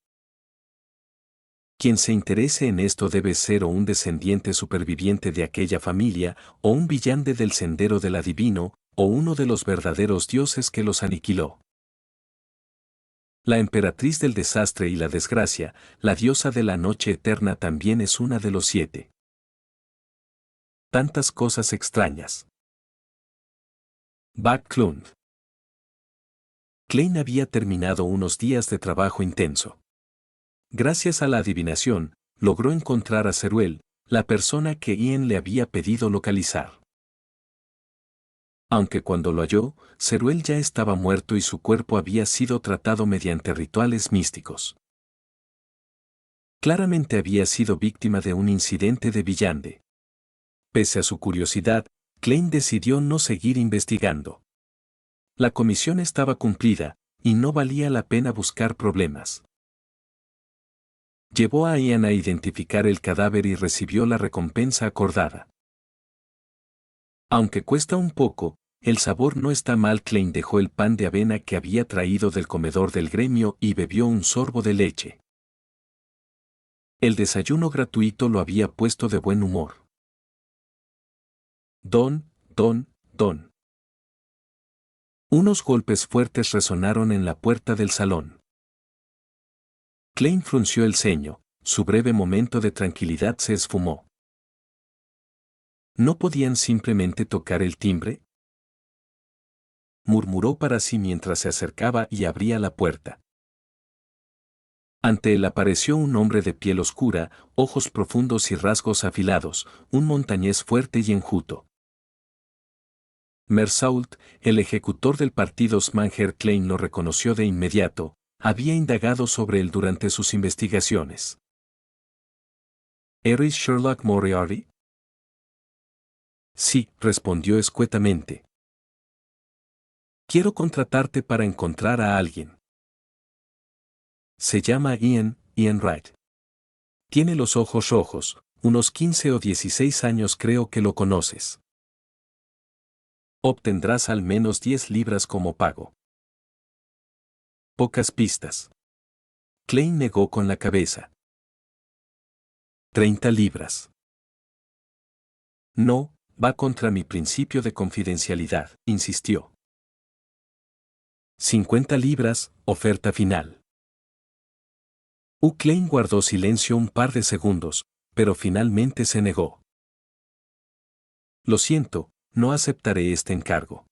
Quien se interese en esto debe ser o un descendiente superviviente de aquella familia, o un villande del sendero del adivino, o uno de los verdaderos dioses que los aniquiló. La emperatriz del desastre y la desgracia, la diosa de la noche eterna también es una de los 7. Tantas cosas extrañas. Backlund. Klein había terminado unos días de trabajo intenso. Gracias a la adivinación, logró encontrar a Ceruel, la persona que Ian le había pedido localizar. Aunque cuando lo halló, Ceruel ya estaba muerto y su cuerpo había sido tratado mediante rituales místicos. Claramente había sido víctima de un incidente de Villande. Pese a su curiosidad, Klein decidió no seguir investigando. La comisión estaba cumplida, y no valía la pena buscar problemas. Llevó a Ian a identificar el cadáver y recibió la recompensa acordada. Aunque cuesta un poco, el sabor no está mal. Klein dejó el pan de avena que había traído del comedor del gremio y bebió un sorbo de leche. El desayuno gratuito lo había puesto de buen humor. Don. Unos golpes fuertes resonaron en la puerta del salón. Klein frunció el ceño, su breve momento de tranquilidad se esfumó. ¿No podían simplemente tocar el timbre?, murmuró para sí mientras se acercaba y abría la puerta. Ante él apareció un hombre de piel oscura, ojos profundos y rasgos afilados, un montañés fuerte y enjuto. Mersault, el ejecutor del partido Smanger. Klein lo reconoció de inmediato, había indagado sobre él durante sus investigaciones. ¿Eres Sherlock Moriarty? Sí, respondió escuetamente. Quiero contratarte para encontrar a alguien. Se llama Ian Wright. Tiene los ojos rojos, unos 15 o 16 años creo que lo conoces. Obtendrás al menos 10 libras como pago. Pocas pistas. Klein negó con la cabeza. 30 libras. No, va contra mi principio de confidencialidad, insistió. 50 libras, oferta final. Klein guardó silencio un par de segundos, pero finalmente se negó. Lo siento, no aceptaré este encargo.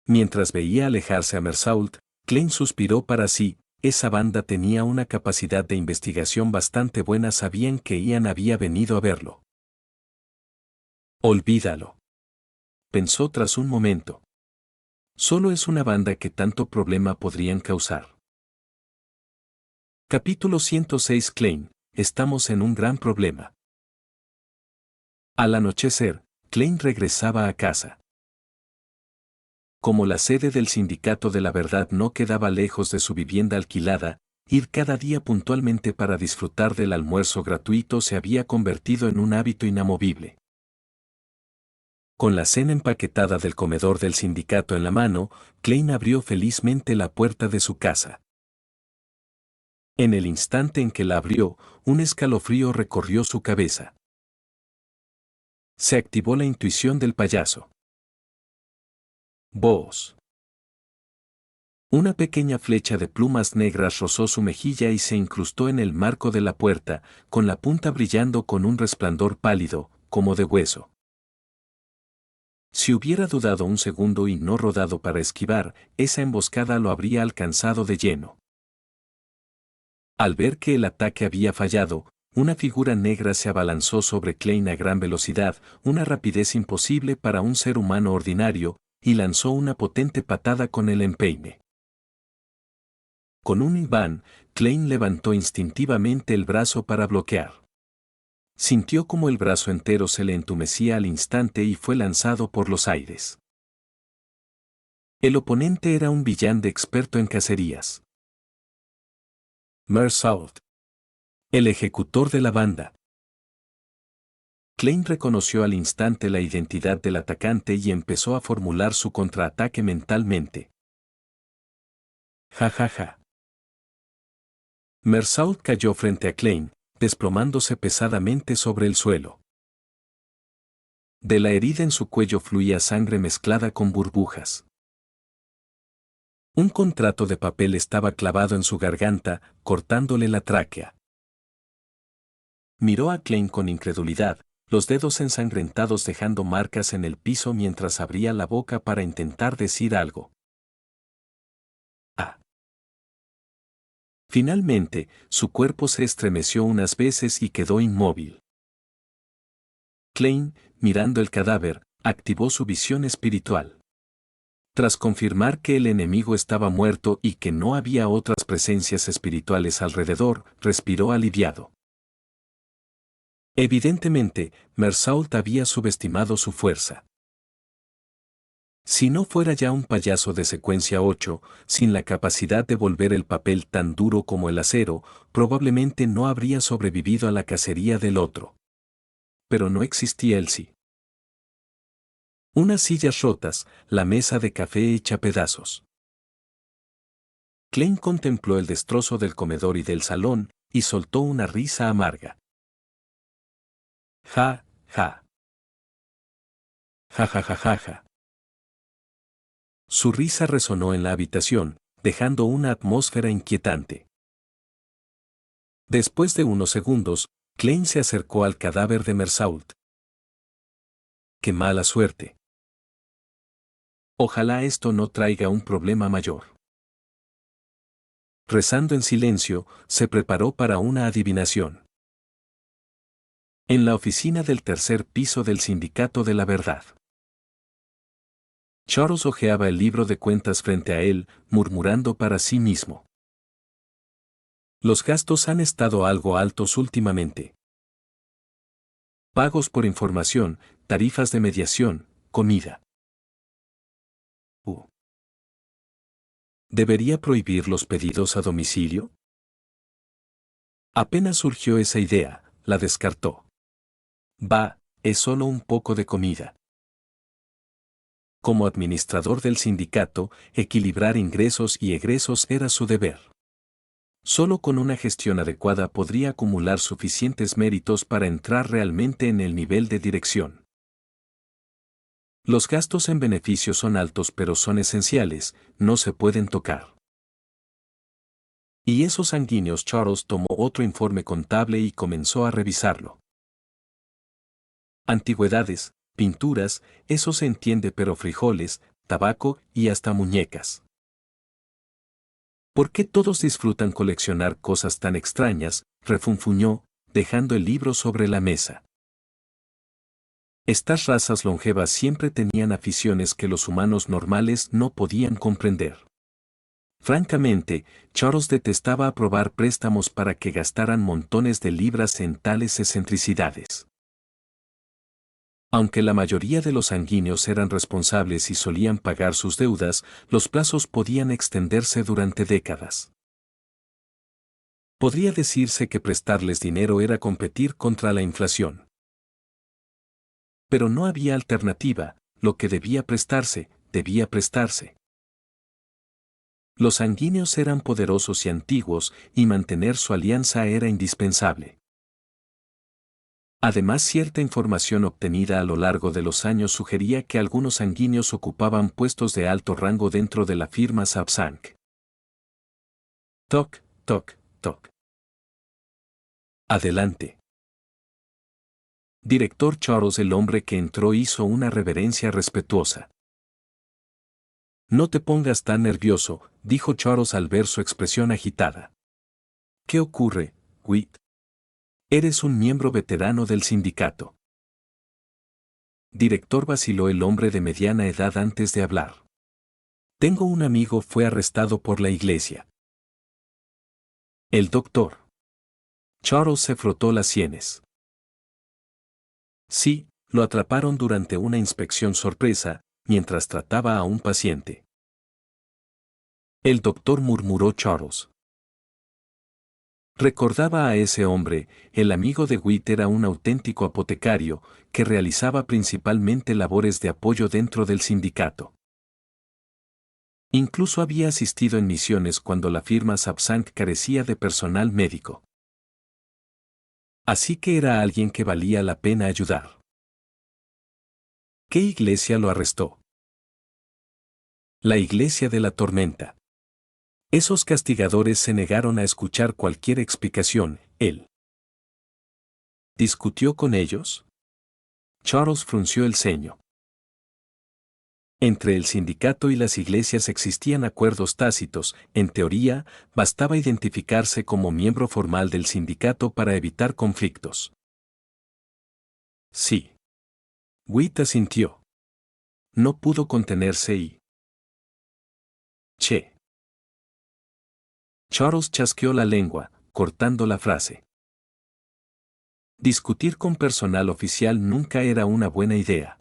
Mientras veía alejarse a Mersault, Klein suspiró para sí. Esa banda tenía una capacidad de investigación bastante buena, sabían que Ian había venido a verlo. Olvídalo. Pensó tras un momento. Solo es una banda que tanto problema podrían causar. Capítulo 106. Klein, estamos en un gran problema. Al anochecer, Klein regresaba a casa. Como la sede del Sindicato de la Verdad no quedaba lejos de su vivienda alquilada, ir cada día puntualmente para disfrutar del almuerzo gratuito se había convertido en un hábito inamovible. Con la cena empaquetada del comedor del sindicato en la mano, Klein abrió felizmente la puerta de su casa. En el instante en que la abrió, un escalofrío recorrió su cabeza. Se activó la intuición del payaso. Voz. Una pequeña flecha de plumas negras rozó su mejilla y se incrustó en el marco de la puerta, con la punta brillando con un resplandor pálido, como de hueso. Si hubiera dudado un segundo y no rodado para esquivar, esa emboscada lo habría alcanzado de lleno. Al ver que el ataque había fallado, una figura negra se abalanzó sobre Klein a gran velocidad, una rapidez imposible para un ser humano ordinario, y lanzó una potente patada con el empeine. Con un imán, Klein levantó instintivamente el brazo para bloquear. Sintió como el brazo entero se le entumecía al instante y fue lanzado por los aires. El oponente era un villano experto en cacerías. Mersault. El ejecutor de la banda. Klein reconoció al instante la identidad del atacante y empezó a formular su contraataque mentalmente. Ja ja ja. Mersault cayó frente a Klein, desplomándose pesadamente sobre el suelo. De la herida en su cuello fluía sangre mezclada con burbujas. Un contrato de papel estaba clavado en su garganta, cortándole la tráquea. Miró a Klein con incredulidad, los dedos ensangrentados dejando marcas en el piso mientras abría la boca para intentar decir algo. Ah. Finalmente, su cuerpo se estremeció unas veces y quedó inmóvil. Klein, mirando el cadáver, activó su visión espiritual. Tras confirmar que el enemigo estaba muerto y que no había otras presencias espirituales alrededor, respiró aliviado. Evidentemente, Mersault había subestimado su fuerza. Si no fuera ya un payaso de secuencia 8, sin la capacidad de volver el papel tan duro como el acero, probablemente no habría sobrevivido a la cacería del otro. Pero no existía el sí. Unas sillas rotas, la mesa de café hecha pedazos. Klein contempló el destrozo del comedor y del salón, y soltó una risa amarga. Ja, ja. Ja ja ja ja ja. Su risa resonó en la habitación, dejando una atmósfera inquietante. Después de unos segundos, Klein se acercó al cadáver de Mersault. ¡Qué mala suerte! Ojalá esto no traiga un problema mayor. Rezando en silencio, se preparó para una adivinación. En la oficina del tercer piso del Sindicato de la Verdad. Charles hojeaba el libro de cuentas frente a él, murmurando para sí mismo. Los gastos han estado algo altos últimamente. Pagos por información, tarifas de mediación, comida. ¿Debería prohibir los pedidos a domicilio? Apenas surgió esa idea, la descartó. Es solo un poco de comida. Como administrador del sindicato, equilibrar ingresos y egresos era su deber. Solo con una gestión adecuada podría acumular suficientes méritos para entrar realmente en el nivel de dirección. Los gastos en beneficios son altos pero son esenciales, no se pueden tocar. Y esos sanguíneos. Charles tomó otro informe contable y comenzó a revisarlo. Antigüedades, pinturas, eso se entiende, pero frijoles, tabaco y hasta muñecas. ¿Por qué todos disfrutan coleccionar cosas tan extrañas?, refunfuñó, dejando el libro sobre la mesa. Estas razas longevas siempre tenían aficiones que los humanos normales no podían comprender. Francamente, Charles detestaba aprobar préstamos para que gastaran montones de libras en tales excentricidades. Aunque la mayoría de los sanguíneos eran responsables y solían pagar sus deudas, los plazos podían extenderse durante décadas. Podría decirse que prestarles dinero era competir contra la inflación. Pero no había alternativa, lo que debía prestarse, debía prestarse. Los sanguíneos eran poderosos y antiguos, y mantener su alianza era indispensable. Además, cierta información obtenida a lo largo de los años sugería que algunos sanguíneos ocupaban puestos de alto rango dentro de la firma Sapsank. Toc, toc, toc. Adelante. Director Charles. El hombre que entró hizo una reverencia respetuosa. No te pongas tan nervioso, dijo Charles al ver su expresión agitada. ¿Qué ocurre, Whit? Eres un miembro veterano del sindicato. Director, vaciló el hombre de mediana edad antes de hablar. Tengo un amigo, fue arrestado por la iglesia. El doctor. Charles se frotó las sienes. Sí, lo atraparon durante una inspección sorpresa, mientras trataba a un paciente. El doctor, murmuró Charles. Recordaba a ese hombre. El amigo de Whit era un auténtico apotecario, que realizaba principalmente labores de apoyo dentro del sindicato. Incluso había asistido en misiones cuando la firma Sapsank carecía de personal médico. Así que era alguien que valía la pena ayudar. ¿Qué iglesia lo arrestó? La iglesia de la tormenta. Esos castigadores se negaron a escuchar cualquier explicación. Él ¿discutió con ellos? Charles frunció el ceño. Entre el sindicato y las iglesias existían acuerdos tácitos. En teoría, bastaba identificarse como miembro formal del sindicato para evitar conflictos. Sí. Whit asintió. No pudo contenerse y... Che. Charles chasqueó la lengua, cortando la frase. Discutir con personal oficial nunca era una buena idea.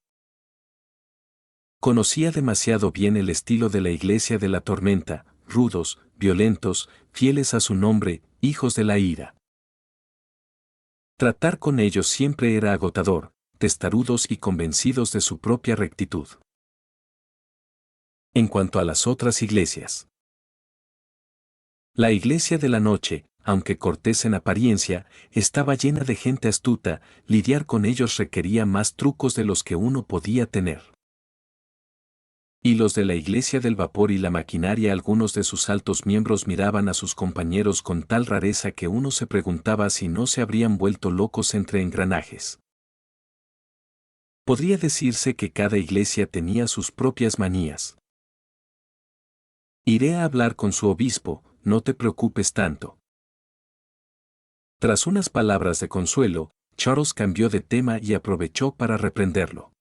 Conocía demasiado bien el estilo de la iglesia de la tormenta, rudos, violentos, fieles a su nombre, hijos de la ira. Tratar con ellos siempre era agotador, testarudos y convencidos de su propia rectitud. En cuanto a las otras iglesias. La iglesia de la noche, aunque cortés en apariencia, estaba llena de gente astuta. Lidiar con ellos requería más trucos de los que uno podía tener. Y los de la iglesia del vapor y la maquinaria, algunos de sus altos miembros miraban a sus compañeros con tal rareza que uno se preguntaba si no se habrían vuelto locos entre engranajes. Podría decirse que cada iglesia tenía sus propias manías. Iré a hablar con su obispo, no te preocupes tanto. Tras unas palabras de consuelo, Charles cambió de tema y aprovechó para reprenderlo.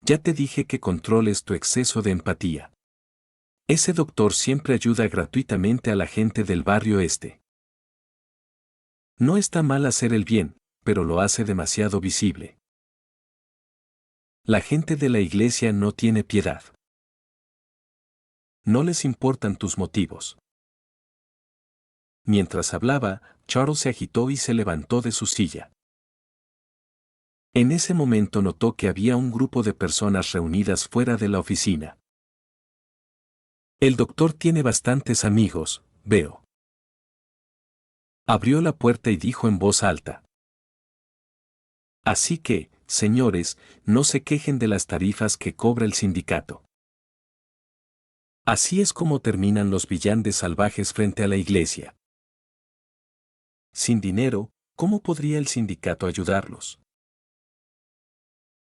Ya te dije que controles tu exceso de empatía. Ese doctor siempre ayuda gratuitamente a la gente del barrio este. No está mal hacer el bien, pero lo hace demasiado visible. La gente de la iglesia no tiene piedad. No les importan tus motivos. Mientras hablaba, Charles se agitó y se levantó de su silla. En ese momento notó que había un grupo de personas reunidas fuera de la oficina. El doctor tiene bastantes amigos, veo. Abrió la puerta y dijo en voz alta. Así que, señores, no se quejen de las tarifas que cobra el sindicato. Así es como terminan los villanes salvajes frente a la iglesia. Sin dinero, ¿cómo podría el sindicato ayudarlos?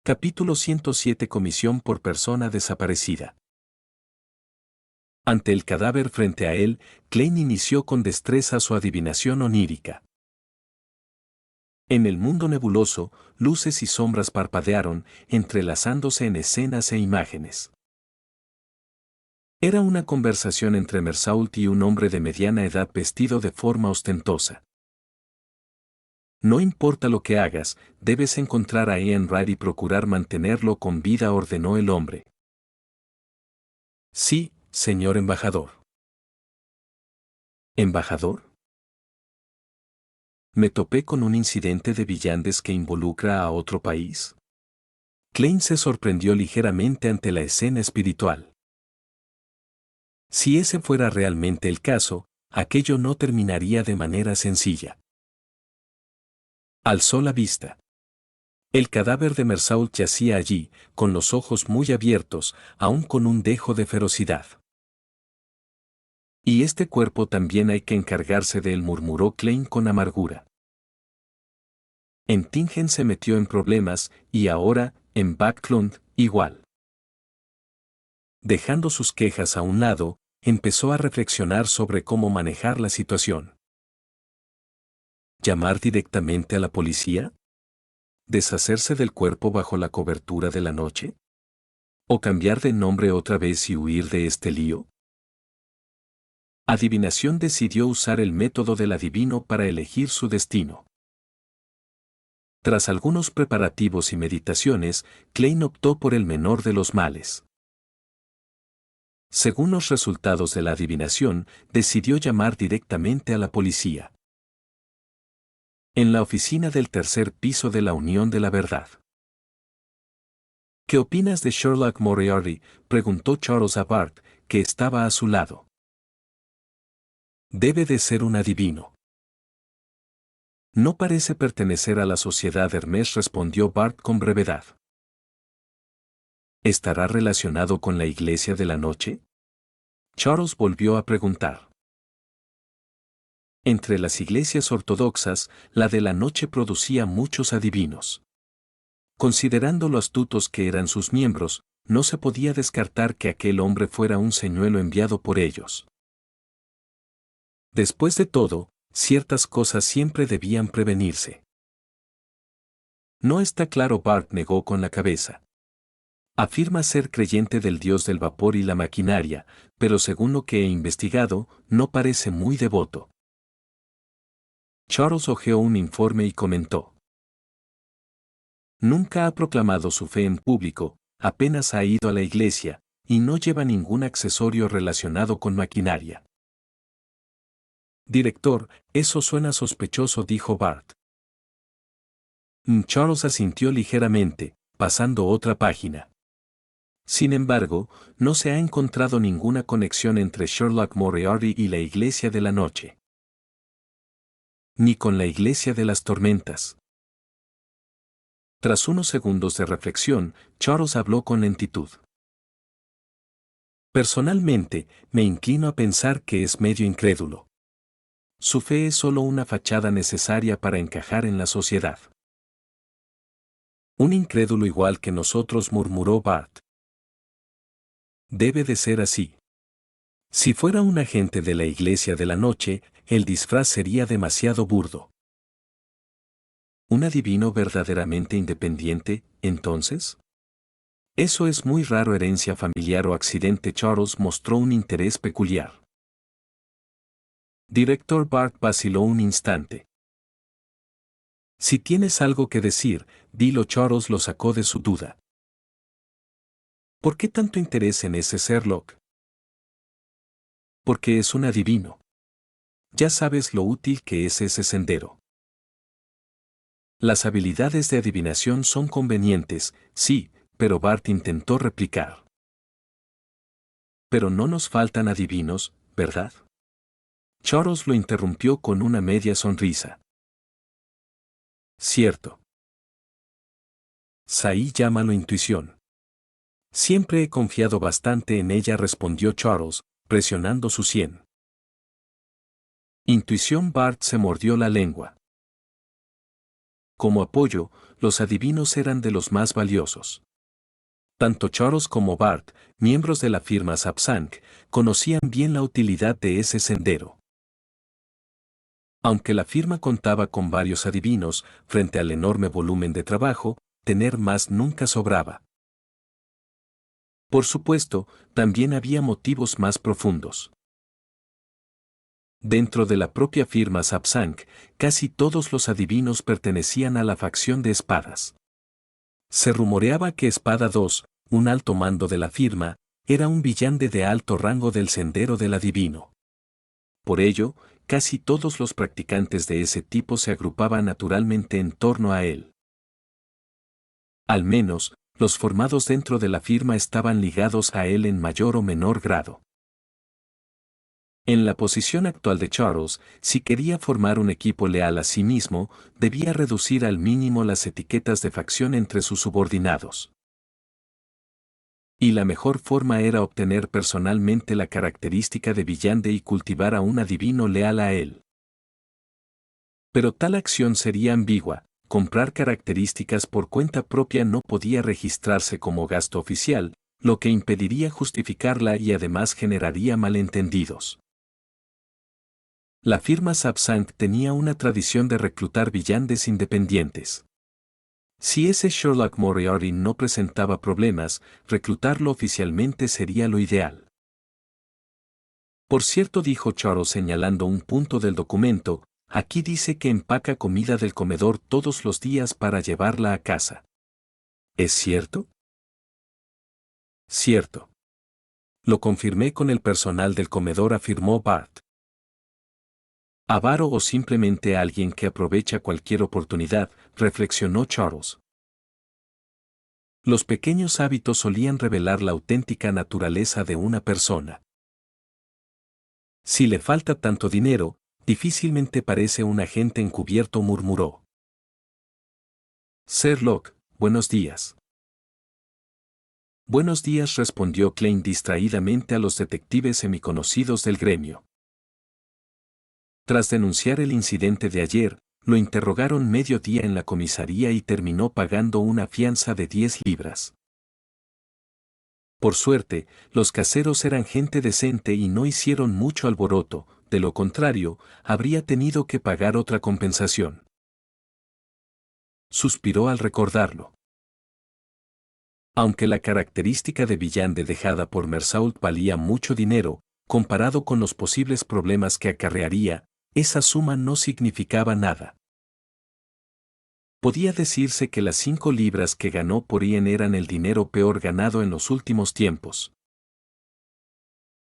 Capítulo 107 Comisión por persona desaparecida. Ante el cadáver frente a él, Klein inició con destreza su adivinación onírica. En el mundo nebuloso, luces y sombras parpadearon, entrelazándose en escenas e imágenes. Era una conversación entre Mersault y un hombre de mediana edad vestido de forma ostentosa. No importa lo que hagas, debes encontrar a Ian Wright y procurar mantenerlo con vida, ordenó el hombre. Sí, señor embajador. ¿Embajador? ¿Me topé con un incidente de villanes que involucra a otro país? Klein se sorprendió ligeramente ante la escena espiritual. Si ese fuera realmente el caso, aquello no terminaría de manera sencilla. Alzó la vista. El cadáver de Mersault yacía allí, con los ojos muy abiertos, aún con un dejo de ferocidad. Y este cuerpo también hay que encargarse de él, murmuró Klein con amargura. Entingen se metió en problemas, y ahora, en Backlund, igual. Dejando sus quejas a un lado, empezó a reflexionar sobre cómo manejar la situación. ¿Llamar directamente a la policía? ¿Deshacerse del cuerpo bajo la cobertura de la noche? ¿O cambiar de nombre otra vez y huir de este lío? Adivinación decidió usar el método del adivino para elegir su destino. Tras algunos preparativos y meditaciones, Klein optó por el menor de los males. Según los resultados de la adivinación, decidió llamar directamente a la policía. En la oficina del tercer piso de la Unión de la Verdad. ¿Qué opinas de Sherlock Moriarty?, preguntó Charles a Bart, que estaba a su lado. Debe de ser un adivino. No parece pertenecer a la sociedad Hermes, respondió Bart con brevedad. ¿Estará relacionado con la Iglesia de la Noche? Charles volvió a preguntar. Entre las iglesias ortodoxas, la de la noche producía muchos adivinos. Considerando lo astutos que eran sus miembros, no se podía descartar que aquel hombre fuera un señuelo enviado por ellos. Después de todo, ciertas cosas siempre debían prevenirse. No está claro, Bart negó con la cabeza. Afirma ser creyente del dios del vapor y la maquinaria, pero según lo que he investigado, no parece muy devoto. Charles hojeó un informe y comentó. Nunca ha proclamado su fe en público, apenas ha ido a la iglesia, y no lleva ningún accesorio relacionado con maquinaria. Director, eso suena sospechoso, dijo Bart. Charles asintió ligeramente, pasando otra página. Sin embargo, no se ha encontrado ninguna conexión entre Sherlock Moriarty y la Iglesia de la Noche. Ni con la Iglesia de las Tormentas. Tras unos segundos de reflexión, Charles habló con lentitud. Personalmente, me inclino a pensar que es medio incrédulo. Su fe es solo una fachada necesaria para encajar en la sociedad. Un incrédulo igual que nosotros, murmuró Bart. Debe de ser así. Si fuera un agente de la Iglesia de la Noche, el disfraz sería demasiado burdo. ¿Un adivino verdaderamente independiente, entonces? Eso es muy raro. ¿Herencia familiar o accidente? Charles mostró un interés peculiar. Director Bart vaciló un instante. Si tienes algo que decir, dilo. Charles lo sacó de su duda. ¿Por qué tanto interés en ese Sherlock? Porque es un adivino. Ya sabes lo útil que es ese sendero. Las habilidades de adivinación son convenientes, sí, pero Bart intentó replicar. Pero no nos faltan adivinos, ¿verdad? Charles lo interrumpió con una media sonrisa. Cierto. Saí llámalo intuición. Siempre he confiado bastante en ella, respondió Charles, presionando su sien. Intuición. Bart se mordió la lengua. Como apoyo, los adivinos eran de los más valiosos. Tanto Charles como Bart, miembros de la firma Sapsank, conocían bien la utilidad de ese sendero. Aunque la firma contaba con varios adivinos, frente al enorme volumen de trabajo, tener más nunca sobraba. Por supuesto, también había motivos más profundos. Dentro de la propia firma Sapsank, casi todos los adivinos pertenecían a la facción de espadas. Se rumoreaba que Espada 2, un alto mando de la firma, era un villante de alto rango del sendero del adivino. Por ello, casi todos los practicantes de ese tipo se agrupaban naturalmente en torno a él. Al menos, los formados dentro de la firma estaban ligados a él en mayor o menor grado. En la posición actual de Charles, si quería formar un equipo leal a sí mismo, debía reducir al mínimo las etiquetas de facción entre sus subordinados. Y la mejor forma era obtener personalmente la característica de villante y cultivar a un adivino leal a él. Pero tal acción sería ambigua. Comprar características por cuenta propia no podía registrarse como gasto oficial, lo que impediría justificarla y además generaría malentendidos. La firma Sapsank tenía una tradición de reclutar villantes independientes. Si ese Sherlock Moriarty no presentaba problemas, reclutarlo oficialmente sería lo ideal. Por cierto, dijo Charles señalando un punto del documento, aquí dice que empaca comida del comedor todos los días para llevarla a casa. ¿Es cierto? Cierto. Lo confirmé con el personal del comedor, afirmó Bart. Avaro o simplemente alguien que aprovecha cualquier oportunidad, reflexionó Charles. Los pequeños hábitos solían revelar la auténtica naturaleza de una persona. Si le falta tanto dinero, difícilmente parece un agente encubierto, murmuró. Sherlock, buenos días. Buenos días, respondió Klein distraídamente a los detectives semiconocidos del gremio. Tras denunciar el incidente de ayer, lo interrogaron medio día en la comisaría y terminó pagando una fianza de 10 libras. Por suerte, los caseros eran gente decente y no hicieron mucho alboroto, de lo contrario, habría tenido que pagar otra compensación. Suspiró al recordarlo. Aunque la característica de villante dejada por Mersault valía mucho dinero, comparado con los posibles problemas que acarrearía, esa suma no significaba nada. Podía decirse que las 5 libras que ganó por Ian eran el dinero peor ganado en los últimos tiempos.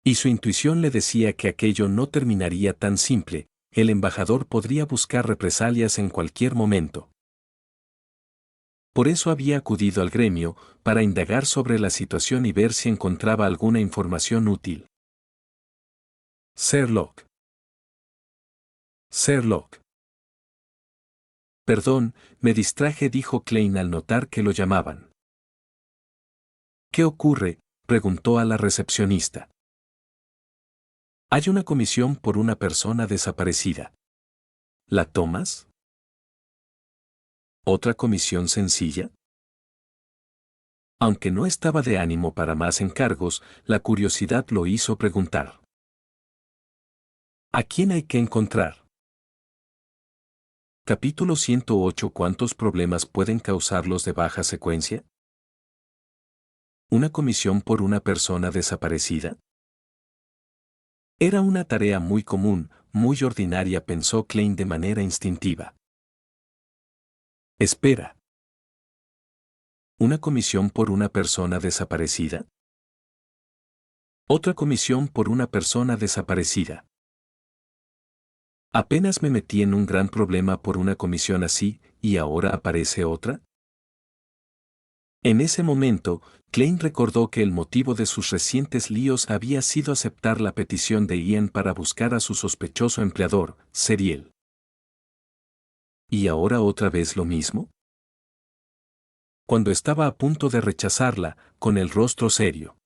Y su intuición le decía que aquello no terminaría tan simple, el embajador podría buscar represalias en cualquier momento. Por eso había acudido al gremio, para indagar sobre la situación y ver si encontraba alguna información útil. Sherlock. Sherlock. Perdón, me distraje, dijo Klein al notar que lo llamaban. ¿Qué ocurre?, preguntó a la recepcionista. Hay una comisión por una persona desaparecida. ¿La tomas? ¿Otra comisión sencilla? Aunque no estaba de ánimo para más encargos, la curiosidad lo hizo preguntar. ¿A quién hay que encontrar? Capítulo 108. ¿Cuántos problemas pueden causar los de baja secuencia? ¿Una comisión por una persona desaparecida? Era una tarea muy común, muy ordinaria, pensó Klein de manera instintiva. Espera. ¿Una comisión por una persona desaparecida? Otra comisión por una persona desaparecida. Apenas me metí en un gran problema por una comisión así, ¿y ahora aparece otra? En ese momento, Klein recordó que el motivo de sus recientes líos había sido aceptar la petición de Ian para buscar a su sospechoso empleador, Seriel. ¿Y ahora otra vez lo mismo? Cuando estaba a punto de rechazarla, con el rostro serio.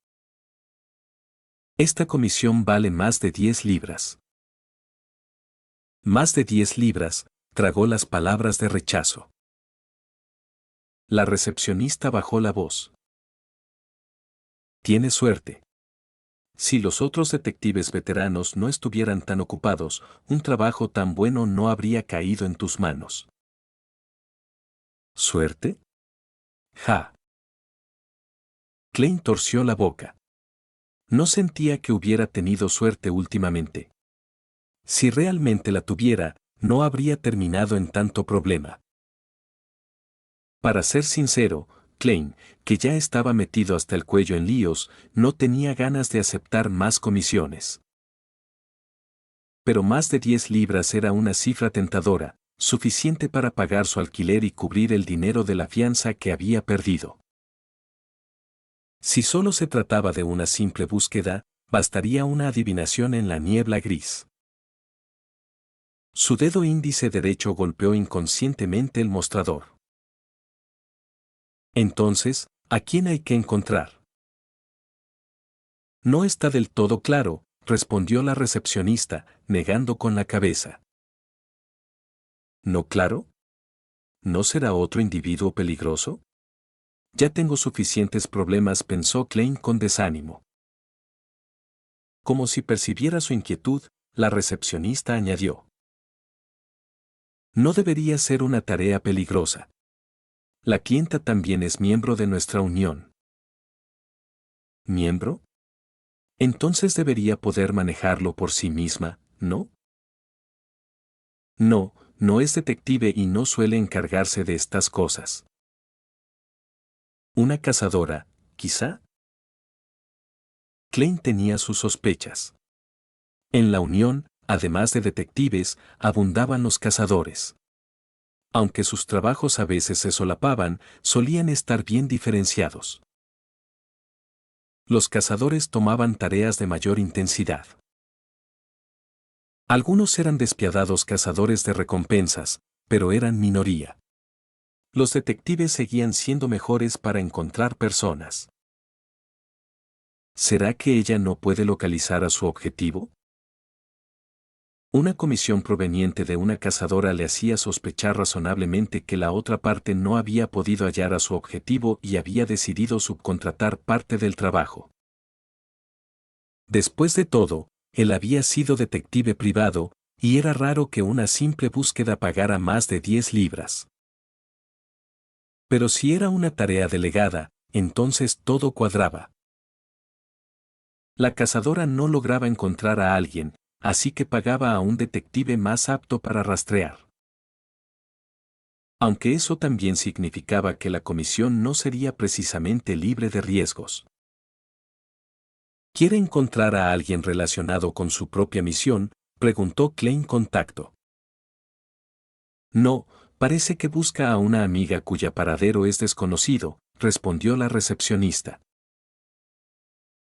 Esta comisión vale más de 10 libras. Más de 10 libras, tragó las palabras de rechazo. La recepcionista bajó la voz. Tienes suerte. Si los otros detectives veteranos no estuvieran tan ocupados, un trabajo tan bueno no habría caído en tus manos. ¿Suerte? Ja. Klein torció la boca. No sentía que hubiera tenido suerte últimamente. Si realmente la tuviera, no habría terminado en tanto problema. Para ser sincero, Klein, que ya estaba metido hasta el cuello en líos, no tenía ganas de aceptar más comisiones. Pero más de 10 libras era una cifra tentadora, suficiente para pagar su alquiler y cubrir el dinero de la fianza que había perdido. Si solo se trataba de una simple búsqueda, bastaría una adivinación en la niebla gris. Su dedo índice derecho golpeó inconscientemente el mostrador. Entonces, ¿a quién hay que encontrar? No está del todo claro, respondió la recepcionista, negando con la cabeza. ¿No claro? ¿No será otro individuo peligroso? Ya tengo suficientes problemas, pensó Klein con desánimo. Como si percibiera su inquietud, la recepcionista añadió. No debería ser una tarea peligrosa. La clienta también es miembro de nuestra unión. ¿Miembro? Entonces debería poder manejarlo por sí misma, ¿no? No, no es detective y no suele encargarse de estas cosas. ¿Una cazadora, quizá? Klein tenía sus sospechas. En la Unión, además de detectives, abundaban los cazadores. Aunque sus trabajos a veces se solapaban, solían estar bien diferenciados. Los cazadores tomaban tareas de mayor intensidad. Algunos eran despiadados cazadores de recompensas, pero eran minoría. Los detectives seguían siendo mejores para encontrar personas. ¿Será que ella no puede localizar a su objetivo? Una comisión proveniente de una cazadora le hacía sospechar razonablemente que la otra parte no había podido hallar a su objetivo y había decidido subcontratar parte del trabajo. Después de todo, él había sido detective privado, y era raro que una simple búsqueda pagara más de 10 libras. Pero si era una tarea delegada, entonces todo cuadraba. La cazadora no lograba encontrar a alguien, así que pagaba a un detective más apto para rastrear. Aunque eso también significaba que la comisión no sería precisamente libre de riesgos. ¿Quiere encontrar a alguien relacionado con su propia misión?, preguntó Klein con tacto. No, parece que busca a una amiga cuya paradero es desconocido, respondió la recepcionista.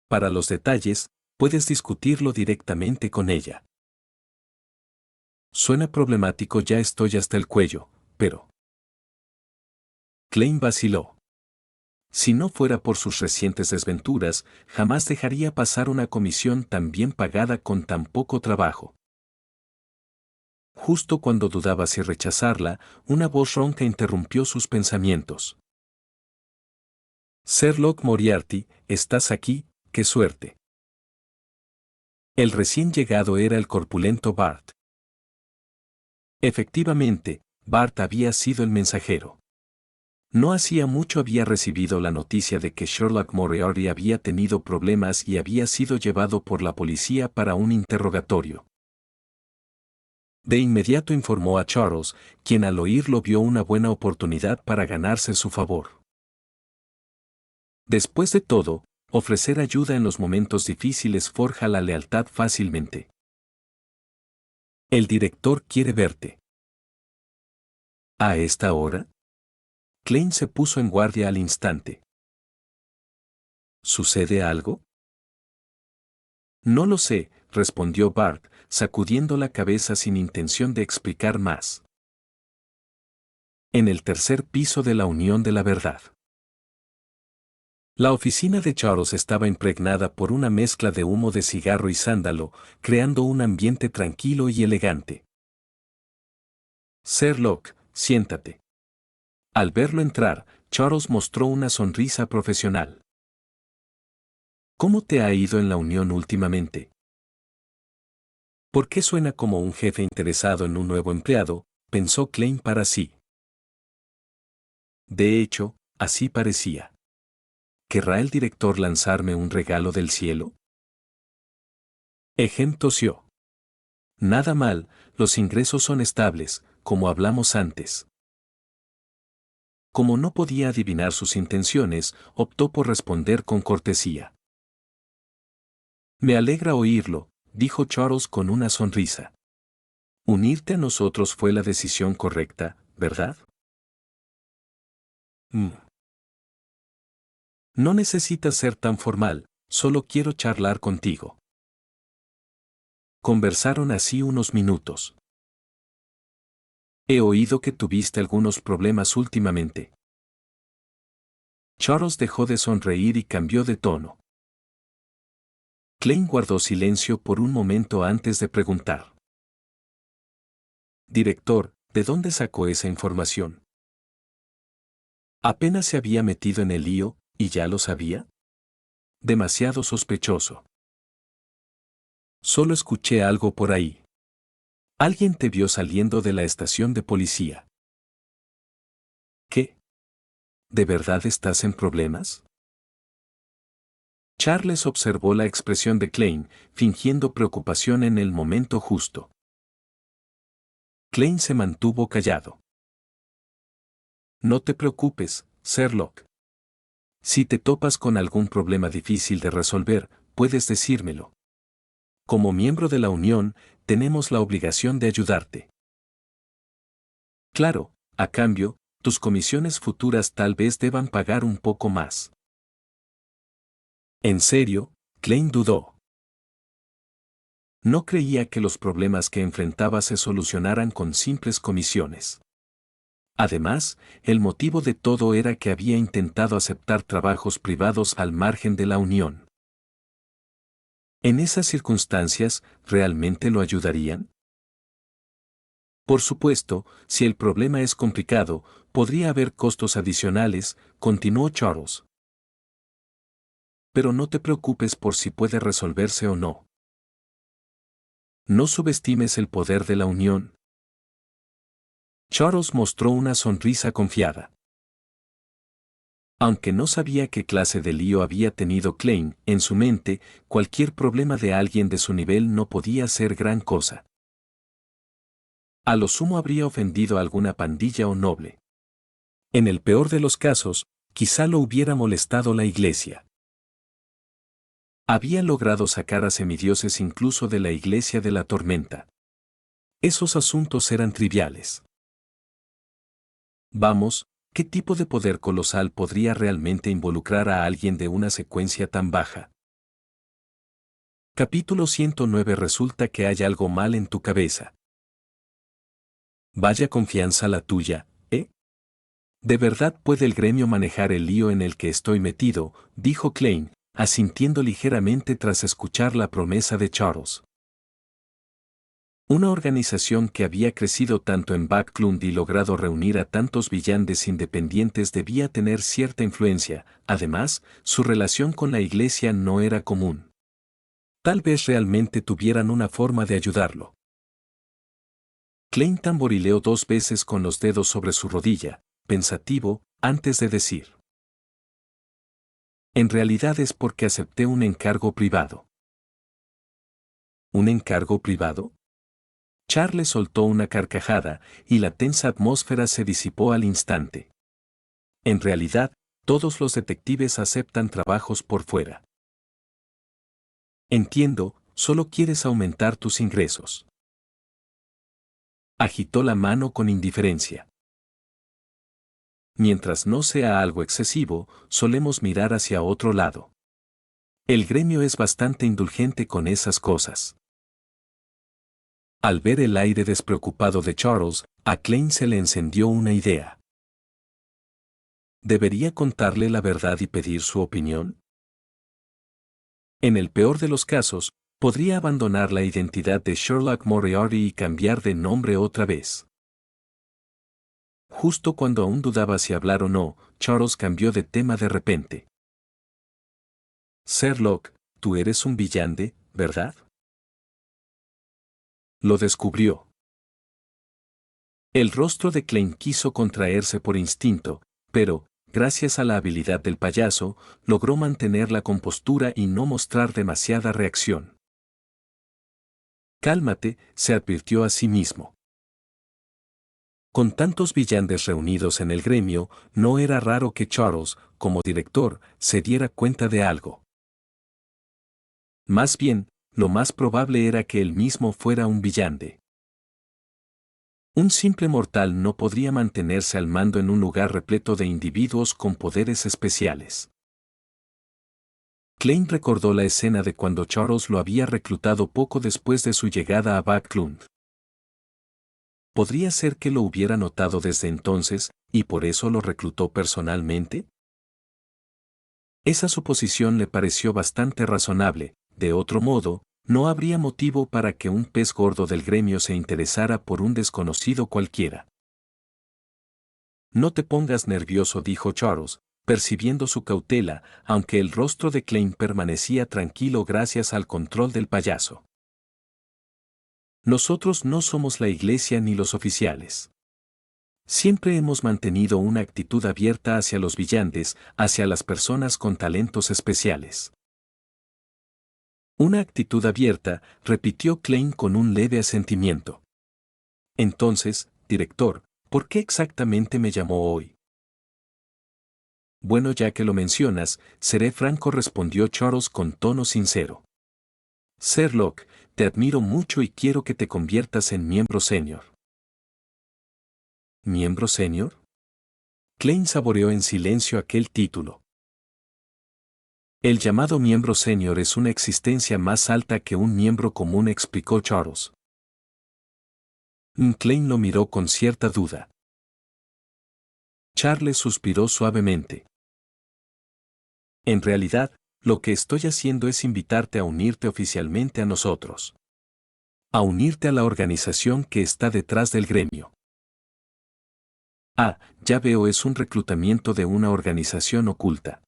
Para los detalles, puedes discutirlo directamente con ella. Suena problemático, ya estoy hasta el cuello, pero... Klein vaciló. Si no fuera por sus recientes desventuras, jamás dejaría pasar una comisión tan bien pagada con tan poco trabajo. Justo cuando dudaba si rechazarla, una voz ronca interrumpió sus pensamientos. Sherlock Moriarty, ¿estás aquí? ¡Qué suerte! El recién llegado era el corpulento Bart. Efectivamente, Bart había sido el mensajero. No hacía mucho había recibido la noticia de que Sherlock Moriarty había tenido problemas y había sido llevado por la policía para un interrogatorio. De inmediato informó a Charles, quien al oírlo vio una buena oportunidad para ganarse su favor. Después de todo, ofrecer ayuda en los momentos difíciles forja la lealtad fácilmente. El director quiere verte. ¿A esta hora? Klein se puso en guardia al instante. ¿Sucede algo? No lo sé, respondió Bart, sacudiendo la cabeza sin intención de explicar más. En el tercer piso de la Unión de la Verdad. La oficina de Charles estaba impregnada por una mezcla de humo de cigarro y sándalo, creando un ambiente tranquilo y elegante. Sherlock, siéntate. Al verlo entrar, Charles mostró una sonrisa profesional. ¿Cómo te ha ido en la Unión últimamente? ¿Por qué suena como un jefe interesado en un nuevo empleado?, pensó Klein para sí. De hecho, así parecía. ¿Querrá el director lanzarme un regalo del cielo? Ejem tosió. Nada mal, los ingresos son estables, como hablamos antes. Como no podía adivinar sus intenciones, optó por responder con cortesía. Me alegra oírlo, dijo Charles con una sonrisa. Unirte a nosotros fue la decisión correcta, ¿verdad? No necesitas ser tan formal, solo quiero charlar contigo. Conversaron así unos minutos. He oído que tuviste algunos problemas últimamente. Charles dejó de sonreír y cambió de tono. Klein guardó silencio por un momento antes de preguntar. Director, ¿de dónde sacó esa información? Apenas se había metido en el lío, ¿y ya lo sabía? Demasiado sospechoso. Solo escuché algo por ahí. Alguien te vio saliendo de la estación de policía. ¿Qué? ¿De verdad estás en problemas? Charles observó la expresión de Klein, fingiendo preocupación en el momento justo. Klein se mantuvo callado. No te preocupes, Sherlock. Si te topas con algún problema difícil de resolver, puedes decírmelo. Como miembro de la Unión, tenemos la obligación de ayudarte. Claro, a cambio, tus comisiones futuras tal vez deban pagar un poco más. ¿En serio? Klein dudó. No creía que los problemas que enfrentaba se solucionaran con simples comisiones. Además, el motivo de todo era que había intentado aceptar trabajos privados al margen de la Unión. ¿En esas circunstancias, realmente lo ayudarían? Por supuesto, si el problema es complicado, podría haber costos adicionales, continuó Charles. Pero no te preocupes por si puede resolverse o no. No subestimes el poder de la Unión. Charles mostró una sonrisa confiada. Aunque no sabía qué clase de lío había tenido Klein, en su mente, cualquier problema de alguien de su nivel no podía ser gran cosa. A lo sumo habría ofendido a alguna pandilla o noble. En el peor de los casos, quizá lo hubiera molestado la iglesia. Había logrado sacar a semidioses incluso de la iglesia de la tormenta. Esos asuntos eran triviales. Vamos, ¿qué tipo de poder colosal podría realmente involucrar a alguien de una secuencia tan baja? Capítulo 109. Resulta que hay algo mal en tu cabeza. Vaya confianza la tuya, ¿eh? ¿De verdad puede el gremio manejar el lío en el que estoy metido?, dijo Klein, asintiendo ligeramente tras escuchar la promesa de Charles. Una organización que había crecido tanto en Backlund y logrado reunir a tantos villanes independientes debía tener cierta influencia, además, su relación con la iglesia no era común. Tal vez realmente tuvieran una forma de ayudarlo. Klein tamborileó 2 veces con los dedos sobre su rodilla, pensativo, antes de decir. En realidad es porque acepté un encargo privado. ¿Un encargo privado? Charles soltó una carcajada, y la tensa atmósfera se disipó al instante. En realidad, Todos los detectives aceptan trabajos por fuera. Entiendo, solo quieres aumentar tus ingresos. Agitó la mano con indiferencia. Mientras no sea algo excesivo, solemos mirar hacia otro lado. El gremio es bastante indulgente con esas cosas. Al ver el aire despreocupado de Charles, a Klein se le encendió una idea. ¿Debería contarle la verdad y pedir su opinión? En el peor de los casos, podría abandonar la identidad de Sherlock Moriarty y cambiar de nombre otra vez. Justo cuando aún dudaba si hablar o no, Charles cambió de tema de repente. Sherlock, tú eres un villande, ¿verdad? Lo descubrió. El rostro de Klein quiso contraerse por instinto, pero, gracias a la habilidad del payaso, logró mantener la compostura y no mostrar demasiada reacción. Cálmate, se advirtió a sí mismo. Con tantos villandes reunidos en el gremio, no era raro que Charles, como director, se diera cuenta de algo. Más bien, lo más probable era que él mismo fuera un villande. Un simple mortal no podría mantenerse al mando en un lugar repleto de individuos con poderes especiales. Klein recordó la escena de cuando Charles lo había reclutado poco después de su llegada a Backlund. ¿Podría ser que lo hubiera notado desde entonces, y por eso lo reclutó personalmente? Esa suposición le pareció bastante razonable. De otro modo, no habría motivo para que un pez gordo del gremio se interesara por un desconocido cualquiera. No te pongas nervioso, dijo Charles, percibiendo su cautela, aunque el rostro de Klein permanecía tranquilo gracias al control del payaso. Nosotros no somos la iglesia ni los oficiales. Siempre hemos mantenido una actitud abierta hacia los villantes, hacia las personas con talentos especiales. Una actitud abierta, repitió Klein con un leve asentimiento. Entonces, director, ¿por qué exactamente me llamó hoy? Bueno, ya que lo mencionas, seré franco, respondió Charles con tono sincero. Sherlock, te admiro mucho y quiero que te conviertas en miembro senior. ¿Miembro senior? Klein saboreó en silencio aquel título. El llamado miembro senior es una existencia más alta que un miembro común, explicó Charles. Klein lo miró con cierta duda. Charles suspiró suavemente. En realidad, lo que estoy haciendo es invitarte a unirte oficialmente a nosotros. A unirte a la organización que está detrás del gremio. Ah, ya veo, es un reclutamiento de una organización oculta.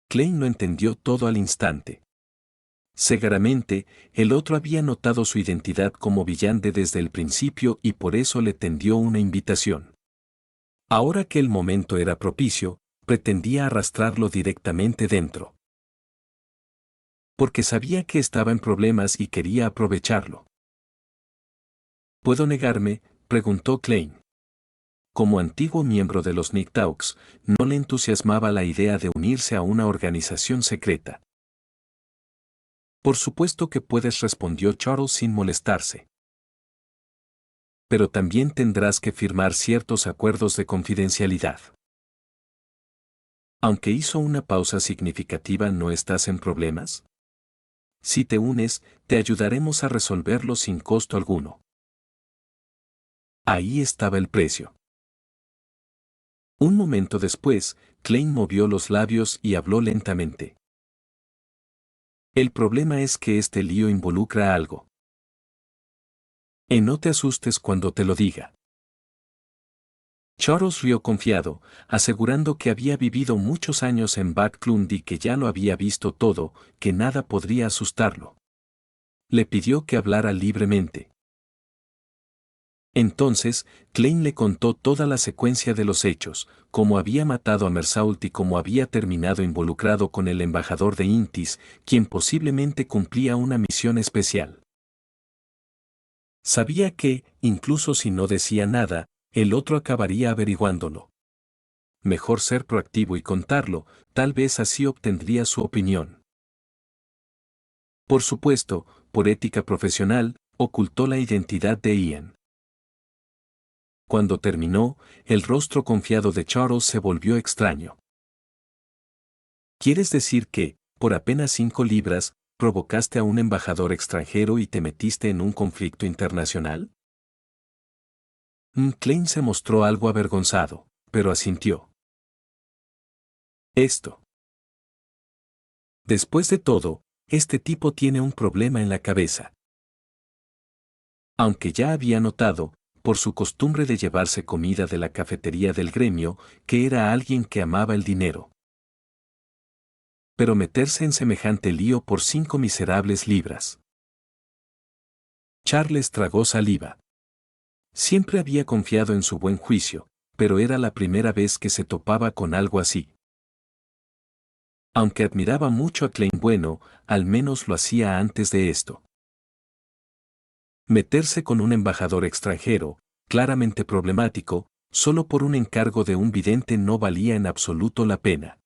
Klein lo entendió todo al instante. Seguramente, el otro había notado su identidad como villante desde el principio y por eso le tendió una invitación. Ahora que el momento era propicio, pretendía arrastrarlo directamente dentro. Porque sabía que estaba en problemas y quería aprovecharlo. ¿Puedo negarme?, preguntó Klein. Como antiguo miembro de los Nighthawks, no le entusiasmaba la idea de unirse a una organización secreta. Por supuesto que puedes, respondió Charles sin molestarse. Pero también tendrás que firmar ciertos acuerdos de confidencialidad. Aunque hizo una pausa significativa, ¿no estás en problemas? Si te unes, te ayudaremos a resolverlo sin costo alguno. Ahí estaba el precio. Un momento después, Klein movió los labios y habló lentamente. El problema es que este lío involucra algo. No te asustes cuando te lo diga. Charles rió confiado, asegurando que había vivido muchos años en Backlund y que ya lo había visto todo, que nada podría asustarlo. Le pidió que hablara libremente. Entonces, Klein le contó toda la secuencia de los hechos, cómo había matado a Mersault y cómo había terminado involucrado con el embajador de Intis, quien posiblemente cumplía una misión especial. Sabía que, incluso si no decía nada, el otro acabaría averiguándolo. Mejor ser proactivo y contarlo, tal vez así obtendría su opinión. Por supuesto, por ética profesional, ocultó la identidad de Ian. Cuando terminó, el rostro confiado de Charles se volvió extraño. ¿Quieres decir que, por apenas 5 libras, provocaste a un embajador extranjero y te metiste en un conflicto internacional? Klein se mostró algo avergonzado, pero asintió. Esto. Después de todo, este tipo tiene un problema en la cabeza. Aunque ya había notado, por su costumbre de llevarse comida de la cafetería del gremio, que era alguien que amaba el dinero. Pero meterse en semejante lío por 5 miserables libras. Charles tragó saliva. Siempre había confiado en su buen juicio, pero era la primera vez que se topaba con algo así. Aunque admiraba mucho a Klein bueno, al menos lo hacía antes de esto. Meterse con un embajador extranjero, claramente problemático, solo por un encargo de un vidente no valía en absoluto la pena.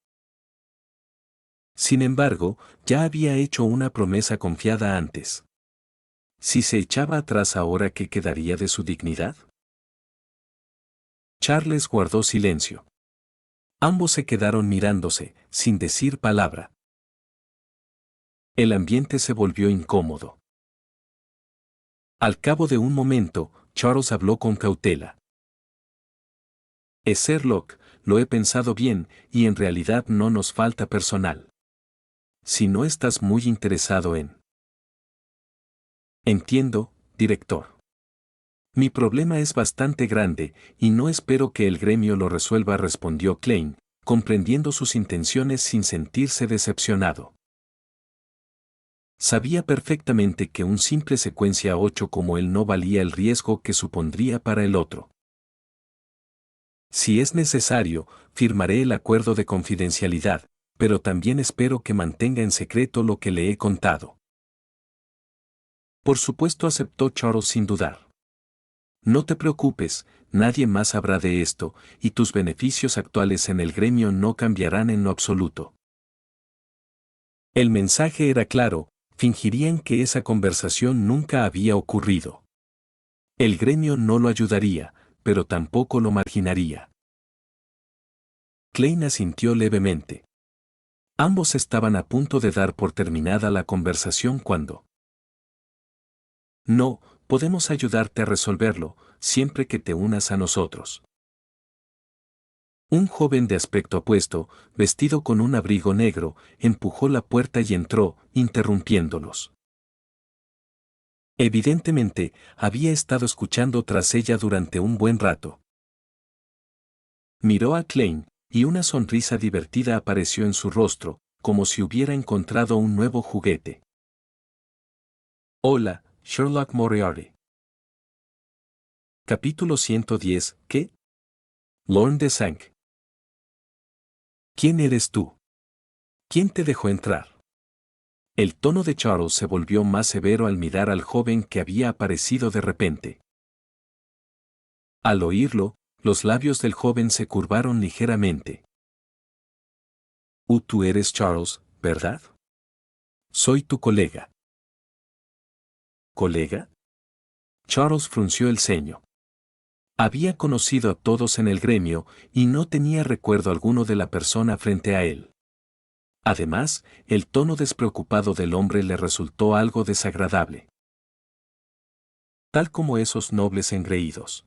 Sin embargo, ya había hecho una promesa confiada antes. Si se echaba atrás ahora, ¿qué quedaría de su dignidad? Charles guardó silencio. Ambos se quedaron mirándose, sin decir palabra. El ambiente se volvió incómodo. Al cabo de un momento, Charles habló con cautela. Sherlock, lo he pensado bien, y en realidad no nos falta personal. Si no estás muy interesado en... Entiendo, director. Mi problema es bastante grande, y no espero que el gremio lo resuelva, respondió Klein, comprendiendo sus intenciones sin sentirse decepcionado. Sabía perfectamente que un simple secuencia 8 como él no valía el riesgo que supondría para el otro. Si es necesario, firmaré el acuerdo de confidencialidad, pero también espero que mantenga en secreto lo que le he contado. Por supuesto, aceptó Charles sin dudar. No te preocupes, nadie más sabrá de esto, y tus beneficios actuales en el gremio no cambiarán en lo absoluto. El mensaje era claro, fingirían que esa conversación nunca había ocurrido. El gremio no lo ayudaría, pero tampoco lo marginaría. Klein asintió levemente. Ambos estaban a punto de dar por terminada la conversación cuando... No, podemos ayudarte a resolverlo, siempre que te unas a nosotros. Un joven de aspecto apuesto, vestido con un abrigo negro, empujó la puerta y entró, interrumpiéndolos. Evidentemente, había estado escuchando tras ella durante un buen rato. Miró a Klein, y una sonrisa divertida apareció en su rostro, como si hubiera encontrado un nuevo juguete. Hola, Sherlock Moriarty. Capítulo 110, ¿qué? Lorne de Sank. ¿Quién eres tú? ¿Quién te dejó entrar? El tono de Charles se volvió más severo al mirar al joven que había aparecido de repente. Al oírlo, los labios del joven se curvaron ligeramente. Tú eres Charles, ¿verdad? Soy tu colega. ¿Colega? Charles frunció el ceño. Había conocido a todos en el gremio y no tenía recuerdo alguno de la persona frente a él. Además, el tono despreocupado del hombre le resultó algo desagradable. Tal como esos nobles engreídos.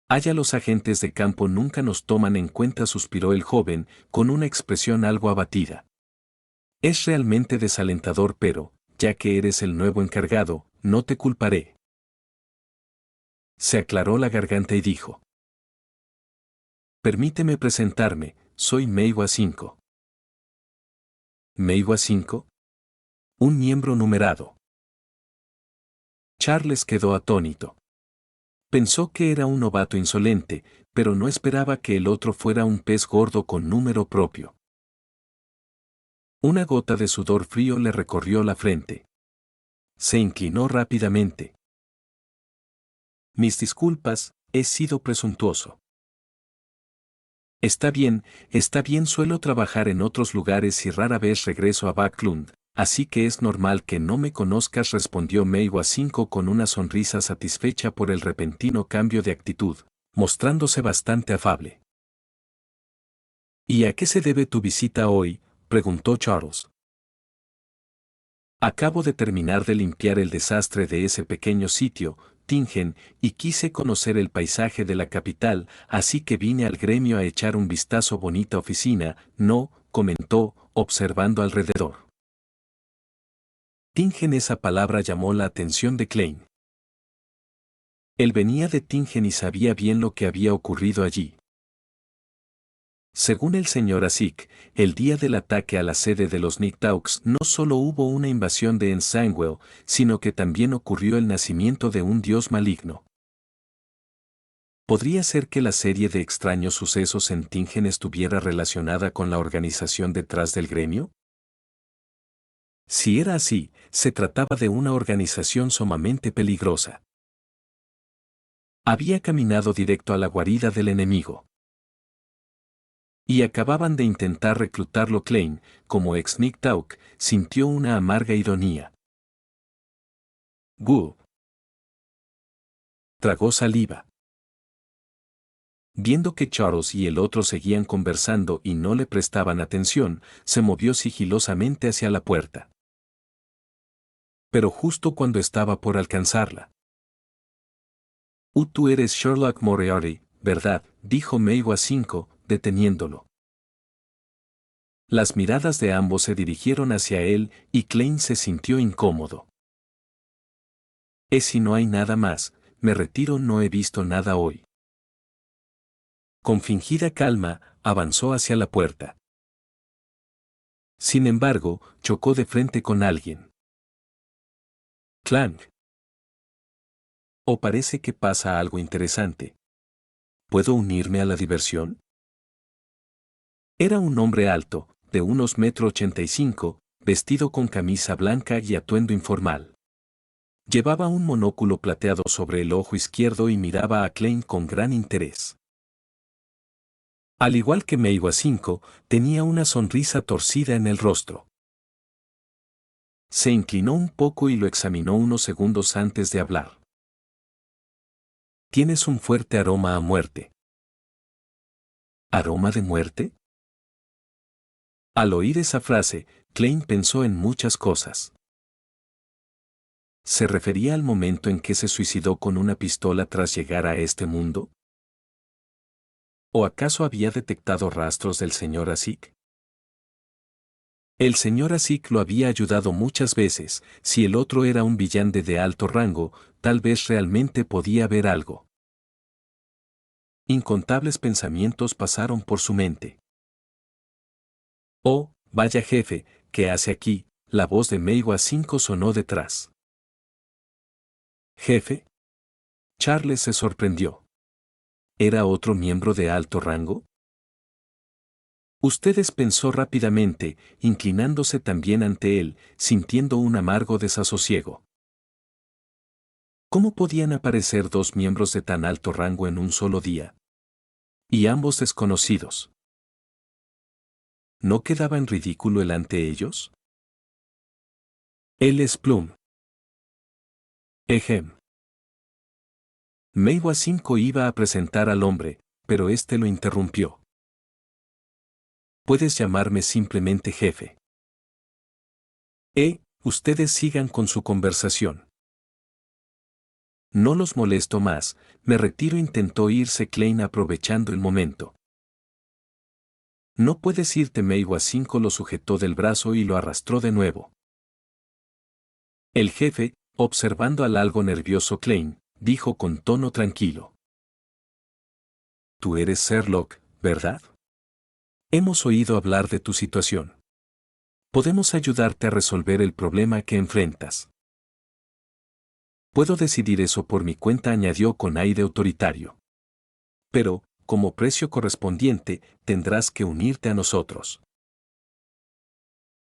Allá los agentes de campo nunca nos toman en cuenta, suspiró el joven, con una expresión algo abatida. Es realmente desalentador, pero, ya que eres el nuevo encargado, no te culparé. Se aclaró la garganta y dijo. Permíteme presentarme, soy Meiwa 5. ¿Meiwa 5? Un miembro numerado. Charles quedó atónito. Pensó que era un novato insolente, pero no esperaba que el otro fuera un pez gordo con número propio. Una gota de sudor frío le recorrió la frente. Se inclinó rápidamente. Mis disculpas, he sido presuntuoso. Está bien, suelo trabajar en otros lugares y rara vez regreso a Backlund, así que es normal que no me conozcas, respondió Meiwa 5 con una sonrisa satisfecha por el repentino cambio de actitud, mostrándose bastante afable. ¿Y a qué se debe tu visita hoy?, preguntó Charles. Acabo de terminar de limpiar el desastre de ese pequeño sitio, Tingen, y quise conocer el paisaje de la capital, así que vine al gremio a echar un vistazo. Bonita oficina, ¿no?, comentó, observando alrededor. Tingen, esa palabra llamó la atención de Klein. Él venía de Tingen y sabía bien lo que había ocurrido allí. Según el señor Asik, el día del ataque a la sede de los Nighthawks no solo hubo una invasión de Ensigwell, sino que también ocurrió el nacimiento de un dios maligno. ¿Podría ser que la serie de extraños sucesos en Tingen estuviera relacionada con la organización detrás del gremio? Si era así, se trataba de una organización sumamente peligrosa. Había caminado directo a la guarida del enemigo. Y acababan de intentar reclutarlo. Klein, como ex Nightthawk, sintió una amarga ironía. Gu. Tragó saliva. Viendo que Charles y el otro seguían conversando y no le prestaban atención, se movió sigilosamente hacia la puerta. Pero justo cuando estaba por alcanzarla. Tú eres Sherlock Moriarty, ¿verdad?, dijo Meiwa 5, deteniéndolo. Las miradas de ambos se dirigieron hacia él y Klein se sintió incómodo. Si no hay nada más, me retiro, no he visto nada hoy. Con fingida calma, avanzó hacia la puerta. Sin embargo, chocó de frente con alguien. Clank. ¿O parece que pasa algo interesante? ¿Puedo unirme a la diversión? Era un hombre alto, de unos 1,85 m, vestido con camisa blanca y atuendo informal. Llevaba un monóculo plateado sobre el ojo izquierdo y miraba a Klein con gran interés. Al igual que Meiwa 5, tenía una sonrisa torcida en el rostro. Se inclinó un poco y lo examinó unos segundos antes de hablar. Tienes un fuerte aroma a muerte. ¿Aroma de muerte? Al oír esa frase, Klein pensó en muchas cosas. ¿Se refería al momento en que se suicidó con una pistola tras llegar a este mundo? ¿O acaso había detectado rastros del señor Asik? El señor Asik lo había ayudado muchas veces. Si el otro era un villano de alto rango, tal vez realmente podía ver algo. Incontables pensamientos pasaron por su mente. Oh, vaya jefe, ¿qué hace aquí? La voz de Meiwa 5 sonó detrás. ¿Jefe? Charles se sorprendió. ¿Era otro miembro de alto rango? Ustedes, pensó rápidamente, inclinándose también ante él, sintiendo un amargo desasosiego. ¿Cómo podían aparecer dos miembros de tan alto rango en un solo día? Y ambos desconocidos. ¿No quedaba en ridículo él ante ellos? Él es Plum. Ejem. Meiwa 5 iba a presentar al hombre, pero éste lo interrumpió. Puedes llamarme simplemente jefe. Ustedes sigan con su conversación. No los molesto más, me retiro, intentó irse Klein aprovechando el momento. No puedes irte. Meiwa 5 lo sujetó del brazo y lo arrastró de nuevo. El jefe, observando al algo nervioso Klein, dijo con tono tranquilo. Tú eres Sherlock, ¿verdad? Hemos oído hablar de tu situación. Podemos ayudarte a resolver el problema que enfrentas. Puedo decidir eso por mi cuenta, añadió con aire autoritario. Pero, como precio correspondiente, tendrás que unirte a nosotros.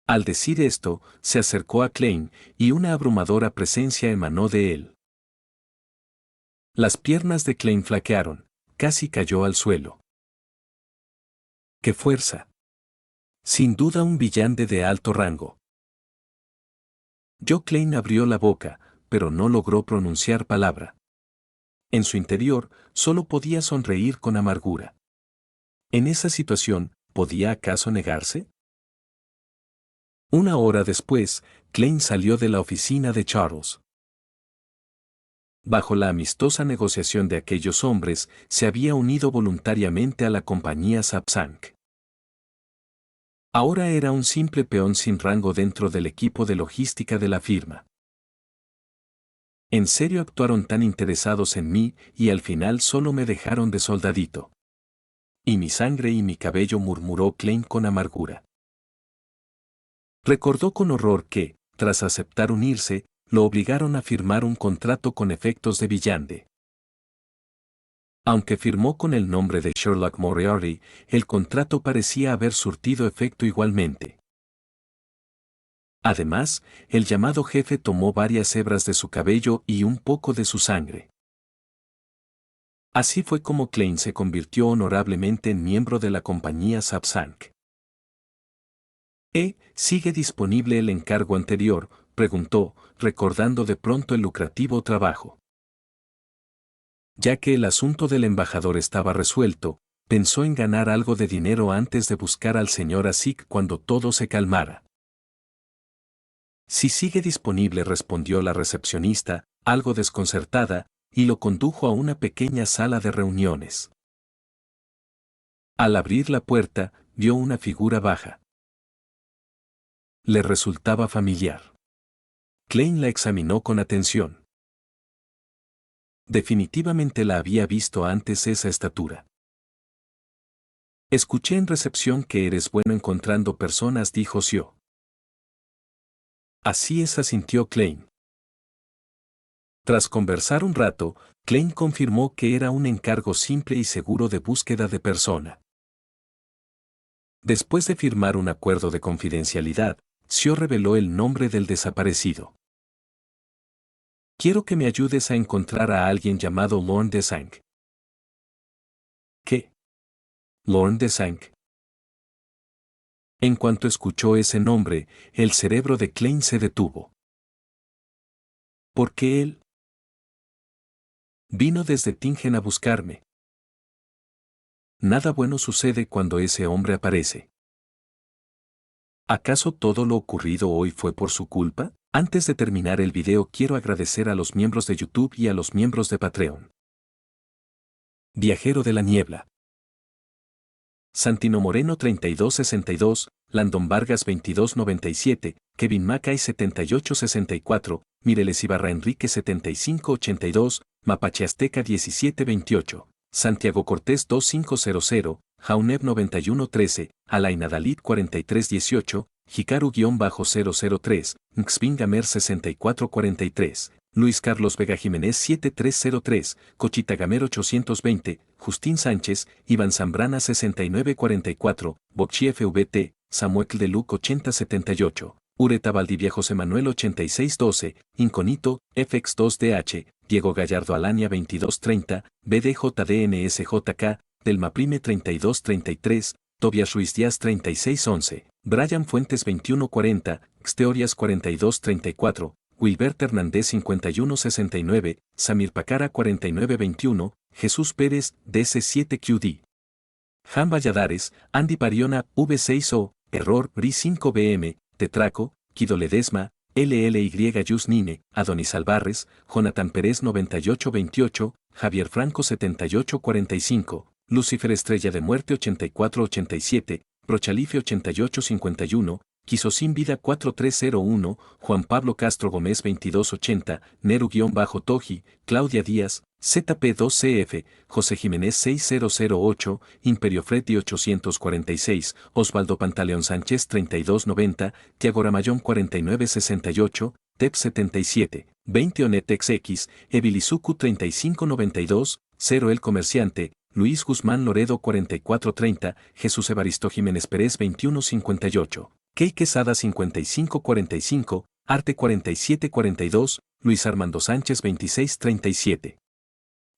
Al decir esto, se acercó a Klein, y una abrumadora presencia emanó de él. Las piernas de Klein flaquearon, casi cayó al suelo. ¡Qué fuerza! Sin duda un villante de alto rango. Joe Klein abrió la boca, pero no logró pronunciar palabra. En su interior, solo podía sonreír con amargura. En esa situación, ¿podía acaso negarse? Una hora después, Klein salió de la oficina de Charles. Bajo la amistosa negociación de aquellos hombres, se había unido voluntariamente a la compañía Sapsank. Ahora era un simple peón sin rango dentro del equipo de logística de la firma. En serio actuaron tan interesados en mí y al final solo me dejaron de soldadito. Y mi sangre y mi cabello, murmuró Klein con amargura. Recordó con horror que, tras aceptar unirse, lo obligaron a firmar un contrato con efectos de villante. Aunque firmó con el nombre de Sherlock Moriarty, el contrato parecía haber surtido efecto igualmente. Además, el llamado jefe tomó varias hebras de su cabello y un poco de su sangre. Así fue como Klein se convirtió honorablemente en miembro de la compañía Sapsank. ¿Sigue disponible el encargo anterior?, preguntó, recordando de pronto el lucrativo trabajo. Ya que el asunto del embajador estaba resuelto, pensó en ganar algo de dinero antes de buscar al señor Asik cuando todo se calmara. Sí, sigue disponible, respondió la recepcionista, algo desconcertada, y lo condujo a una pequeña sala de reuniones. Al abrir la puerta, vio una figura baja. Le resultaba familiar. Klein la examinó con atención. Definitivamente la había visto antes esa estatura. Escuché en recepción que eres bueno encontrando personas, dijo Sio. Así es, asintió Klein. Tras conversar un rato, Klein confirmó que era un encargo simple y seguro de búsqueda de persona. Después de firmar un acuerdo de confidencialidad, Sio reveló el nombre del desaparecido. Quiero que me ayudes a encontrar a alguien llamado Lorne Desank. ¿Qué? Lorne Desank. En cuanto escuchó ese nombre, el cerebro de Klein se detuvo. ¿Por qué él? Vino desde Tingen a buscarme. Nada bueno sucede cuando ese hombre aparece. ¿Acaso todo lo ocurrido hoy fue por su culpa? Antes de terminar el video quiero agradecer a los miembros de YouTube y a los miembros de Patreon. Viajero de la Niebla. Santino Moreno 3262, Landon Vargas 2297, Kevin Mackay 7864, Mireles Ibarra Enrique 7582, Mapache Azteca 1728, Santiago Cortés 2500, Jauneb 9113, Alaina Dalit 4318, Hikaru-003, Nxvingamer 6443, Luis Carlos Vega Jiménez 7303, Cochitagamer 820, Justín Sánchez, Iván Zambrana 6944, Bocchi FVT, Samuel de Luc 8078, Ureta Valdivia José Manuel 8612, Inconito, FX2DH, Diego Gallardo Alania 2230, BDJDNSJK, Delma Prime 3233, Tobias Ruiz Díaz 3611, Brian Fuentes 2140, Xteorias 4234, Wilbert Hernández 5169, Samir Pacara 4921, Jesús Pérez DC7QD. Jan Valladares, Andy Pariona V6O, Error BRI5BM, Tetraco, Kido Ledesma, LLY Yusnine, Adonis Alvarez, Jonathan Pérez 9828, Javier Franco 7845, Lucifer Estrella de Muerte 8487, Prochalife 8851, Quisosin Vida 4301, Juan Pablo Castro Gómez 2280, Neru-Toji, Claudia Díaz, ZP2CF, José Jiménez 6008, Imperio Freddy 846, Osvaldo Pantaleón Sánchez 3290, Tiago Ramayón 4968, TEP 77, 20 Onetex X, Ebilizuku 3592, 0 El Comerciante, Luis Guzmán Loredo 4430, Jesús Evaristo Jiménez Pérez 2158, Key Quesada 5545, Arte 4742, Luis Armando Sánchez 2637.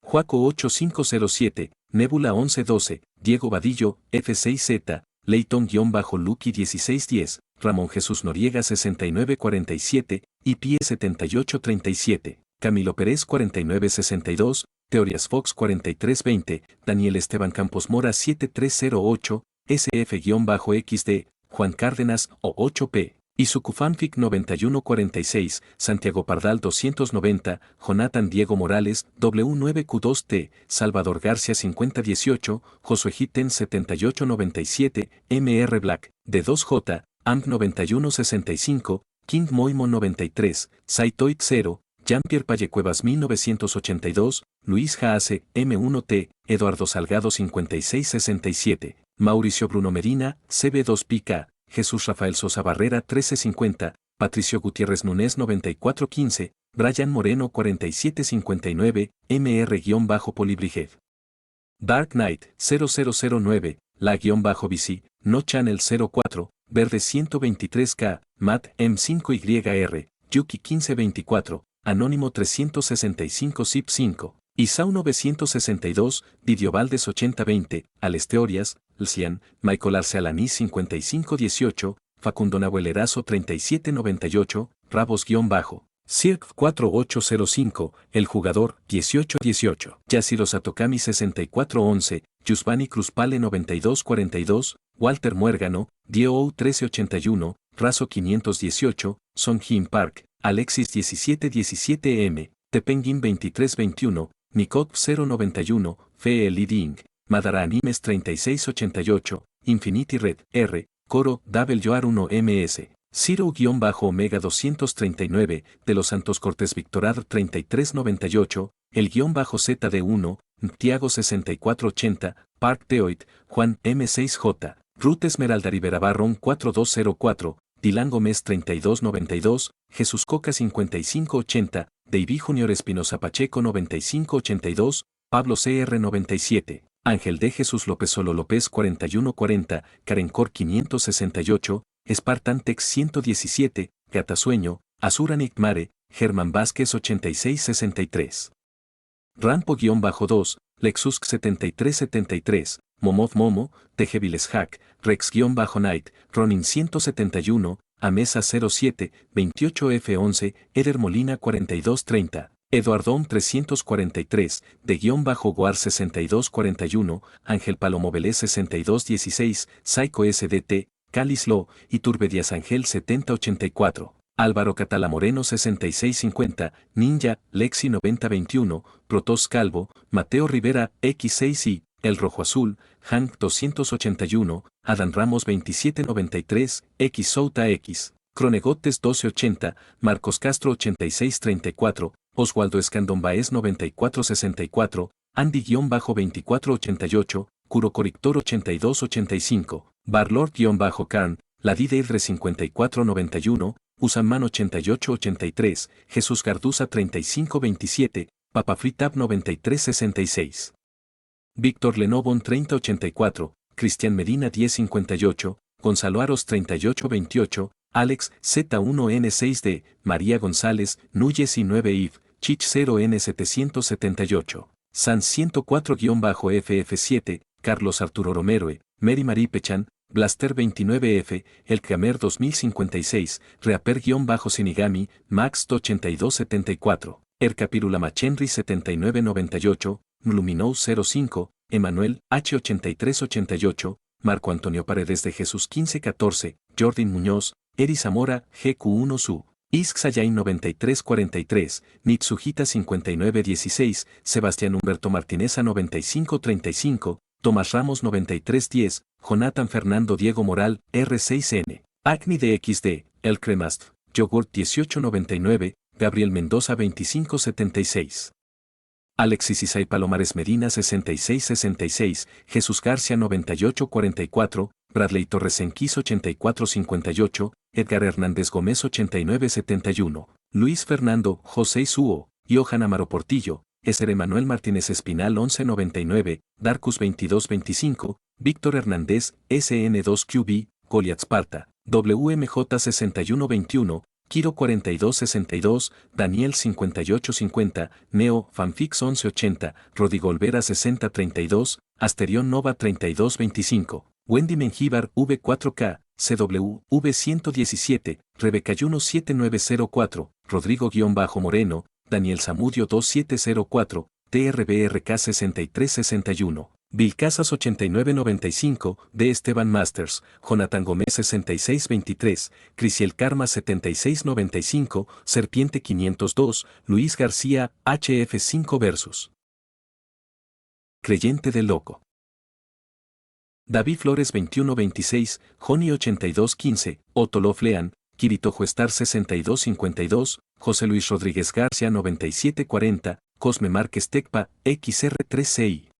Juaco 8507, Nebula 1112, Diego Vadillo, F6Z, Leighton-Lucky 1610, Ramón Jesús Noriega 6947, IPE 7837, Camilo Pérez 4962, Teorías Fox 4320, Daniel Esteban Campos Mora 7308, SF-XD, Juan Cárdenas O8P, Isucufanfic 9146, Santiago Pardal 290, Jonathan Diego Morales W9Q2T, Salvador García 5018, Josué Giten 7897, MR Black, D2J, AMP 9165, King Moimo 93, Saitoid 0, Jean-Pierre Pallecuevas 1982, Luis Jaase, M1T, Eduardo Salgado 5667, Mauricio Bruno Medina, CB2PK, Jesús Rafael Sosa Barrera 1350, Patricio Gutiérrez Núñez 9415, Brian Moreno 4759, MR-Polibrigev. Dark Knight 0009, La-BC, No Channel 04, Verde 123K, Matt M5YR, Yuki 1524, Anónimo 365 Zip 5, Isau 962, Didio Valdes 8020, Alesteorias, Lcian, Michael Arce Alaní 5518, Facundo Nahuelerazo 3798, Rabos-Bajo, Cirque 4805, El Jugador 1818, Yashiro Satokami 6411, Yusbani Cruzpale 9242, Walter Muérgano, Diou 1381, Razo 518, Song Jin Park, Alexis 1717M, Tepenguin 2321, Nikot 091, Fe Liding, Madara Animes 3688, Infinity Red, R, Coro, Yoar 1MS, Ciro-Omega 239, De los Santos Cortés Victorad 3398, el-ZD1, Tiago 6480, Park Teoid, Juan M6J, Ruth Esmeralda Rivera Barrón 4204, Dilan Gómez 3292, Jesús Coca 5580, David Junior Espinosa Pacheco 9582, Pablo CR 97, Ángel de Jesús López Solo López 4140, Karencor 568, Spartan Tex 117, Gatasueño, Azura Mare, Germán Vázquez 8663. Rampo-2, Lexus 7373, Momov Momo, Tejeviles Hack, Rex-Night, Ronin 171, Amesa 07, 28F11, Eder Molina 4230, Eduardón 343, de-Guar 6241, Ángel Palomo Vélez 6216, Psycho SDT, Calislo, Iturbe Díaz Ángel 7084. Álvaro Catala Moreno 6650, Ninja, Lexi 9021, Protos Calvo, Mateo Rivera, X6i, El Rojo Azul, Hank 281, Adán Ramos 2793, X Souta X, Cronegotes 1280, Marcos Castro 8634, Oswaldo Escandón Baez 9464, Andy-2488, Curo Corictor 8285, Barlord-Carn, Ladideidre 5491, Usaman 8883, Jesús Garduza 3527, Papafritab 9366. Víctor Lenobon 3084, Cristian Medina 1058, Gonzalo Aros 3828, Alex Z1N6D, María González, Núñez y 9IF, Chich 0N778, Sans 104-FF7, Carlos Arturo Romeroe, Mary Marie Pechan, Blaster 29F, El Kramer 2056, Reaper-Sinigami, Max 8274, Ercapirula Machenry 7998, Luminou 05, Emanuel H8388, Marco Antonio Paredes de Jesús 1514, Jordan Muñoz, Eri Zamora, GQ1 Su, Ixxayain 9343, Nitsujita 5916, Sebastián Humberto Martineza 9535, Tomás Ramos 9310, Jonathan Fernando Diego Moral, R6N, Acni de XD, El Cremast, Yogurt 1899, Gabriel Mendoza 2576. Alexis Isai Palomares Medina 6666, Jesús García 9844, Bradley Torres Enquis 8458, Edgar Hernández Gómez 8971, Luis Fernando José Suo, Johan Amaro Portillo, Eser Emanuel Martínez Espinal 1199, Darkus 2225, Víctor Hernández, SN2QB, Goliath Sparta, WMJ 6121, Kiro 4262, Daniel 5850, Neo, Fanfix 1180, Rodrigo Olvera 6032, Asterión Nova 3225, Wendy Mengíbar V4K, CW V117, Rebeca Yuno 7904, Rodrigo-Moreno, Daniel Zamudio 2704, TRBRK 6361, Vilcasas 8995, D. Esteban Masters, Jonathan Gómez 6623, Crisiel Karma 7695, Serpiente 502, Luis García, HF5 Versus. Creyente del Loco. David Flores 2126, Joni 8215, Otto Loflean, Kirito Juestar 6252, José Luis Rodríguez García 9740, Cosme Márquez Tecpa, XR3CI.